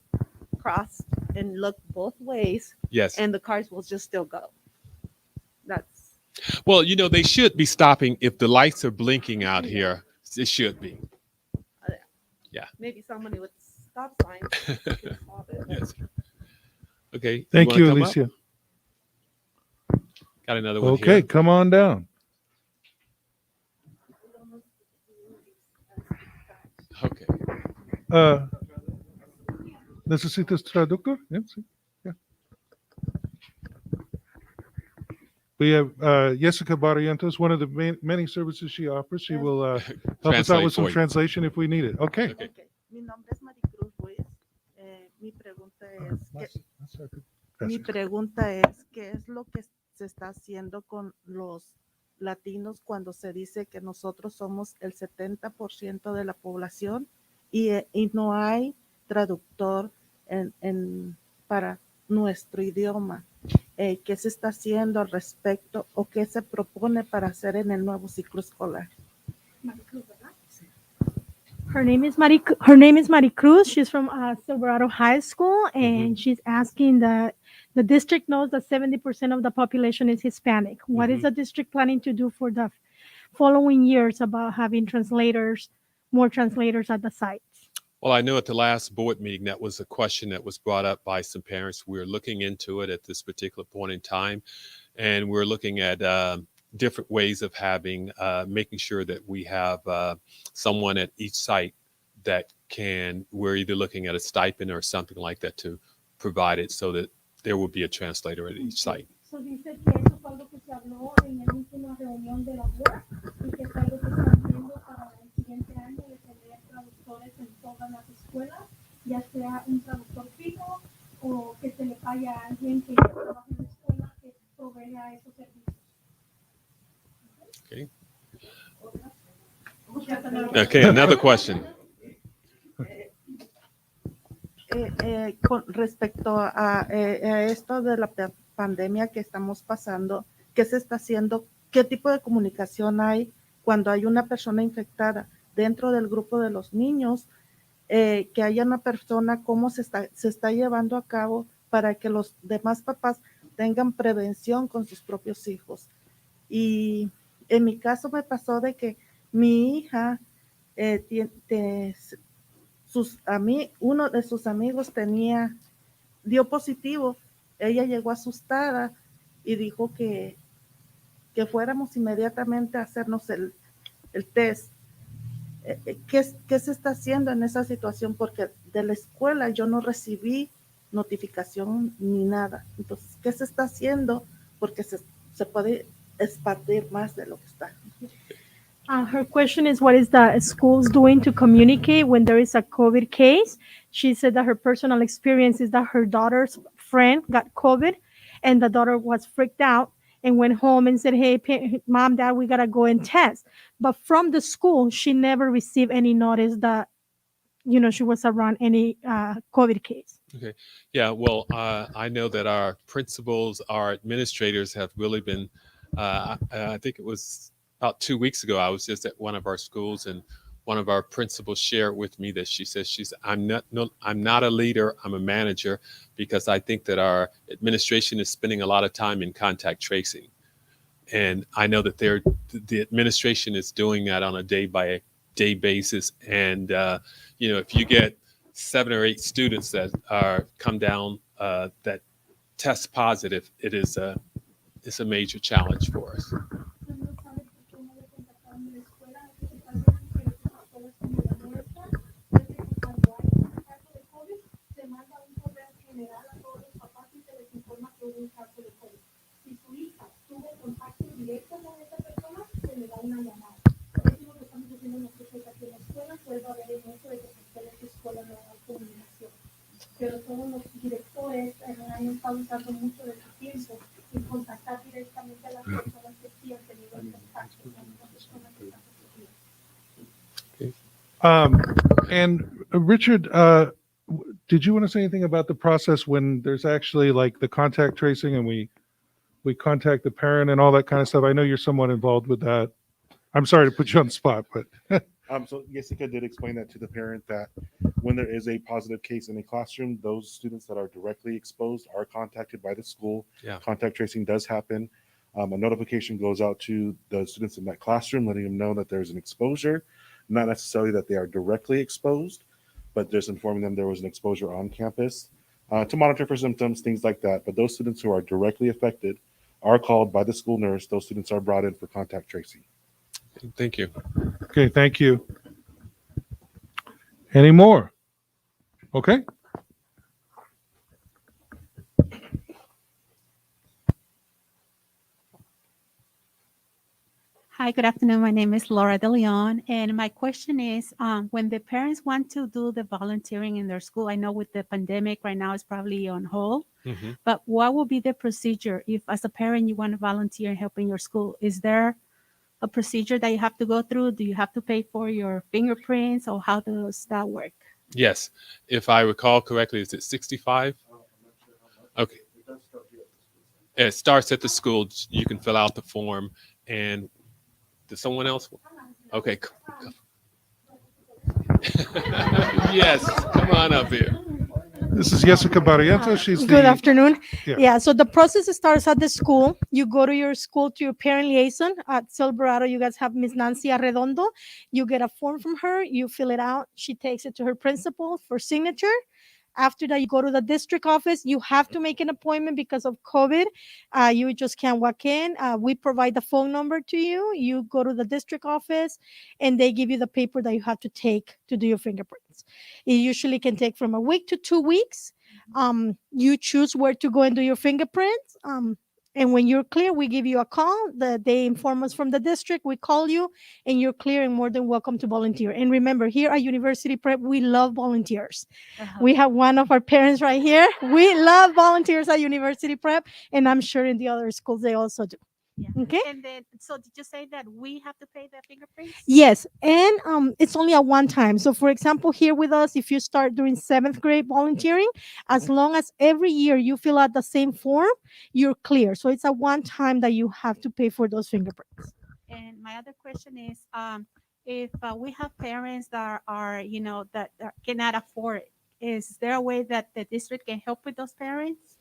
crossed and looked both ways, Yes. and the cars will just still go. That's Well, they should be stopping if the lights are blinking out here. It should be. maybe somebody with stop signs. can stop it. Yes. Okay. Thank wanna you, come up? Alicia. Got another one Okay, here. come on down. Okay. ¿Necesitas traductor? Yeah, sí. Yeah. We have Jessica Barrientos, one of the many services she offers. She will help us out Translate with some for you. translation if we need it. Okay. Okay. Ok, mi nombre es Maricruz Ruiz. Mi pregunta es, ¿qué es lo que se está haciendo con los latinos cuando se dice que nosotros somos el 70% de la población y no hay traductor para nuestro idioma? ¿Qué se está haciendo al respecto o qué se propone para hacer en el nuevo ciclo escolar? Her name is Maricruz. She's from Silverado High School, and she's asking that the district knows that 70% of the population is Hispanic. What is the district planning to do for the following years about having more translators at the sites? Well, I know at the last board meeting, that was a question that was brought up by some parents. We're looking into it at this particular point in time, and we're looking at different ways of making sure that we have someone at each site we're either looking at a stipend or something like that to provide it so that there will be a translator at each site. So dice que eso fue algo que se habló en la última reunión de la board y que es algo que están viendo para el siguiente año de tener traductores en todas las escuelas, ya sea un traductor fijo o que se le pague a alguien que ya trabaja en la escuela que provea esos servicios. Okay, another question. Con respecto a esto de la pandemia que estamos pasando, ¿qué se está haciendo? ¿Qué tipo de comunicación hay cuando hay una persona infectada dentro del grupo de los niños? Que haya una persona, ¿cómo se está llevando a cabo para que los demás papás tengan prevención con sus propios hijos? Y en mi caso me pasó de que mi hija uno de sus amigos dio positivo. Ella llegó asustada y dijo que fuéramos inmediatamente a hacernos el test. ¿Qué se está haciendo en esa situación? Porque de la escuela yo no recibí notificación ni nada. Entonces, ¿qué se está haciendo? Porque se puede expandir más de lo que está. Her question is, what is the schools doing to communicate when there is a COVID case? She said that her personal experience is that her daughter's friend got COVID and the daughter was freaked out and went home and said, hey, mom, dad, we got to go and test. But from the school, she never received any notice that, she was around any COVID case. Okay. Yeah, well, I know that our principals, our administrators have really been, I think it was about 2 weeks ago, I was just at one of our schools and one of our principals shared with me that she says I'm not a leader, I'm a manager, because I think that our administration is spending a lot of time in contact tracing. And I know that the administration is doing that on a day-by-day basis. And, if you get 7 or 8 students that come down that test positive, it's a major challenge for us. general a todos los papás y se les informa que hubo un caso de COVID. Si su hija tuvo contacto pero todos los directores han estado usando mucho de su tiempo en contactar directamente a las personas que sí han tenido contacto con las personas que están positivas. And Richard, did you want to say anything about the process when there's actually like the contact tracing and we contact the parent and all that kind of stuff? I know you're somewhat involved with that. I'm sorry to put you on the spot, but So Jessica did explain that to the parent that when there is a positive case in a classroom, those students that are directly exposed are contacted by the school. Yeah. Contact tracing does happen. A notification goes out to the students in that classroom, letting them know that there's an exposure, not necessarily that they are directly exposed, but just informing them there was an exposure on campus to monitor for symptoms, things like that. But those students who are directly affected are called by the school nurse. Those students are brought in for contact tracing. Thank you. okay, thank you. Any more? Okay. Hi, good afternoon. My name is Laura De Leon, and my question is, when the parents want to do the volunteering in their school, I know with the pandemic right now it's probably on hold, Mhm. but what will be the procedure if, as a parent, you want to volunteer and help in your school? Is there a procedure that you have to go through? Do you have to pay for your fingerprints, or how does that work? Yes, if I recall correctly, is it 65? Okay. It starts at the school. You can fill out the form. And does someone else? Okay. Yes, come on up here. This is Jessica Barrientos. She's Good the, afternoon. Yeah. Yeah, so the process starts at the school. You go to your school, to your parent liaison at Silverado. You guys have Miss Nancy Arredondo. You get a form from her. You fill it out. She takes it to her principal for signature. After that, you go to the district office. You have to make an appointment because of COVID. You just can't walk in. We provide the phone number to you. You go to the district office, and they give you the paper that you have to take to do your fingerprints. It usually can take from a week to 2 weeks. You choose where to go and do your fingerprints. And when you're clear, we give you a call. They inform us from the district. We call you, and you're clear and more than welcome to volunteer. And remember, here at University Prep, we love volunteers. We have one of our parents right here. We love volunteers at University Prep, and I'm sure in the other schools they also do. Yeah. Okay. And then, so did you say that we have to pay the fingerprints? Yes, and it's only at one time. So, for example, here with us, if you start doing 7th grade volunteering, as long as every year you fill out the same form, you're clear. So it's a one time that you have to pay for those fingerprints. And my other question is, if we have parents that are, that cannot afford it, is there a way that the district can help with those parents?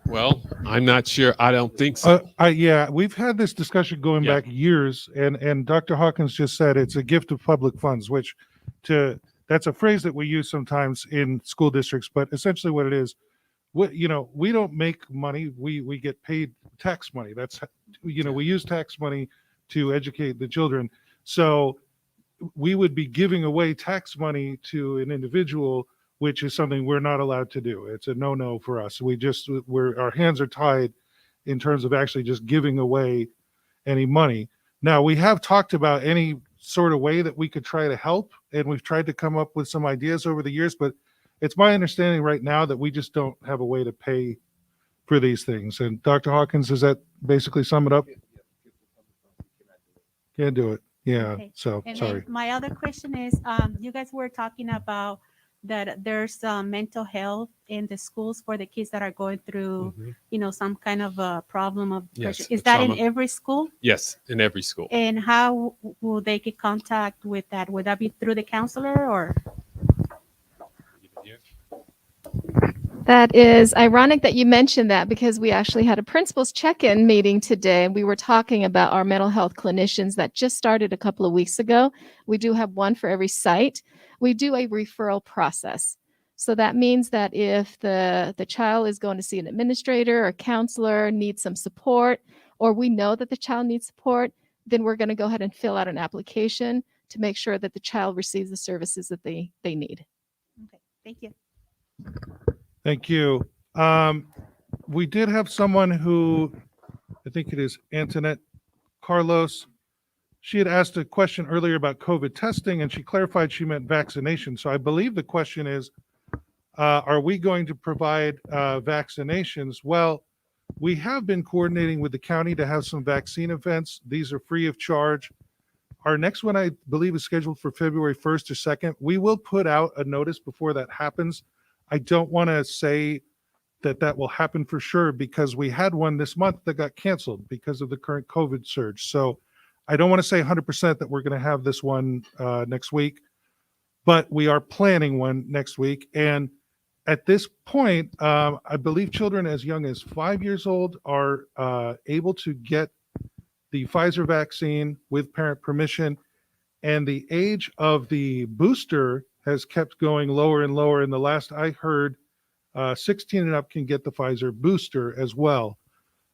Well, I'm not sure. I don't think so. yeah, we've had this discussion going Yeah. back years, and Dr. Hawkins just said it's a gift of public funds, which that's a phrase that we use sometimes in school districts, but essentially what it is, we don't make money, we get paid tax money. That's, we use tax money to educate the children. So we would be giving away tax money to an individual, which is something we're not allowed to do. It's a no-no for us. Our hands are tied in terms of actually just giving away any money. Now, we have talked about any sort of way that we could try to help, and we've tried to come up with some ideas over the years, but it's my understanding right now that we just don't have a way to pay for these things. And Dr. Hawkins, does that basically sum it up? Can't do it. Yeah, Okay. so And sorry. then my other question is, you guys were talking about that there's mental health in the schools for the kids that are going through, Mhm. some kind of a problem of Yes, depression. Is a that in trauma. every school? Yes, in every school. And how will they get contact with that? Would that be through the counselor or? That is ironic that you mentioned that, because we actually had a principal's check-in meeting today, and we were talking about our mental health clinicians that just started a couple of weeks ago. We do have one for every site. We do a referral process. So that means that if the child is going to see an administrator or counselor, needs some support, or we know that the child needs support, then we're going to go ahead and fill out an application to make sure that the child receives the services that they need. Okay, thank you. Thank you. We did have someone who, I think it is Antoinette Carlos. She had asked a question earlier about COVID testing, and she clarified she meant vaccination. So I believe the question is, Are we going to provide vaccinations? Well, we have been coordinating with the county to have some vaccine events. These are free of charge. Our next one, I believe, is scheduled for February 1st or 2nd. We will put out a notice before that happens. I don't want to say that will happen for sure because we had one this month that got canceled because of the current COVID surge. So I don't want to say 100% that we're going to have this one next week, but we are planning one next week. And at this point, I believe children as young as 5 years old are able to get the Pfizer vaccine with parent permission. And the age of the booster has kept going lower and lower. And the last I heard, 16 and up can get the Pfizer booster as well.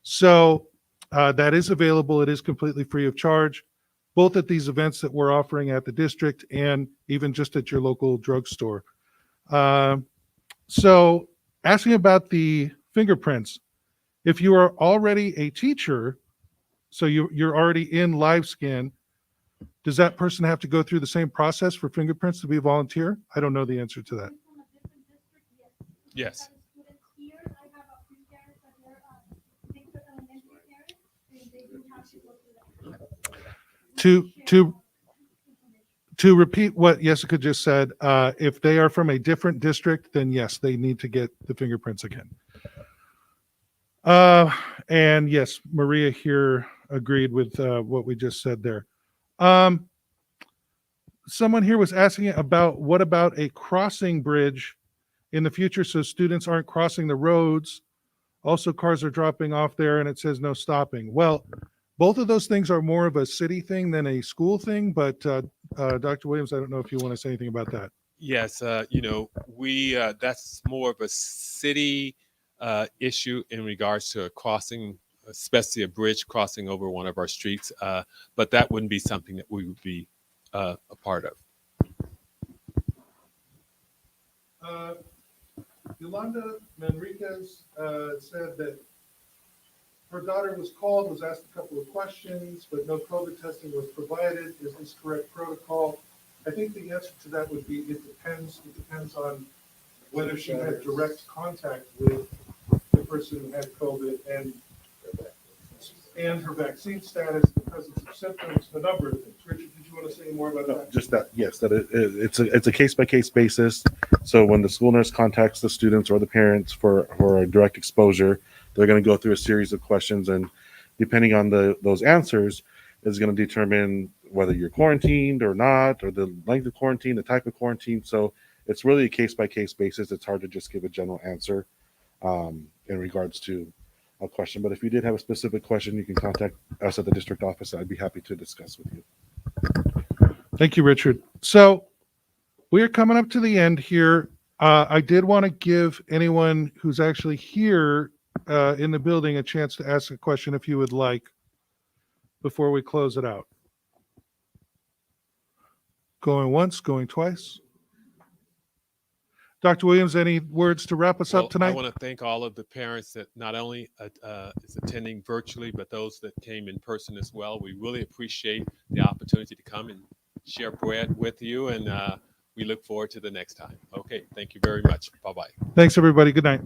So that is available. It is completely free of charge, both at these events that we're offering at the district and even just at your local drugstore. So asking about the fingerprints, if you are already a teacher, so you're already in live scan, does that person have to go through the same process for fingerprints to be a volunteer? I don't know the answer to that. Yes. To repeat what Jessica just said, if they are from a different district, then yes, they need to get the fingerprints again. And yes, Maria here agreed with what we just said there. Someone here was asking about what about a crossing bridge in the future so students aren't crossing the roads. Also, cars are dropping off there and it says no stopping. Well, both of those things are more of a city thing than a school thing, but Dr. Williams, I don't know if you want to say anything about that. Yes, we that's more of a city issue in regards to a crossing, especially a bridge crossing over one of our streets. But that wouldn't be something that we would be a part of. Yolanda Manriquez said that her daughter was called, was asked a couple of questions, but no COVID testing was provided. Is this correct protocol? I think the answer to that would be it depends. It depends on whether she had direct contact with the person who had COVID and her vaccine status, the presence of symptoms, a number of things. Richard, did you want to say more about No, that? just that, yes, that it's a case-by-case basis. So when the school nurse contacts the students or the parents for a direct exposure, they're going to go through a series of questions, and depending on those answers is going to determine whether you're quarantined or not, or the length of quarantine, the type of quarantine. So it's really a case-by-case basis. It's hard to just give a general answer in regards to a question. But if you did have a specific question, you can contact us at the district office. I'd be happy to discuss with you. Thank you, Richard. So we are coming up to the end here. I did want to give anyone who's actually here in the building a chance to ask a question if you would like before we close it out. Going once, going twice. Dr. Williams, any words to wrap us Well, up tonight? I want to thank all of the parents that not only is attending virtually, but those that came in person as well. We really appreciate the opportunity to come and share bread with you, and we look forward to the next time. Okay, thank you very much. Bye-bye. Thanks, everybody. Good night.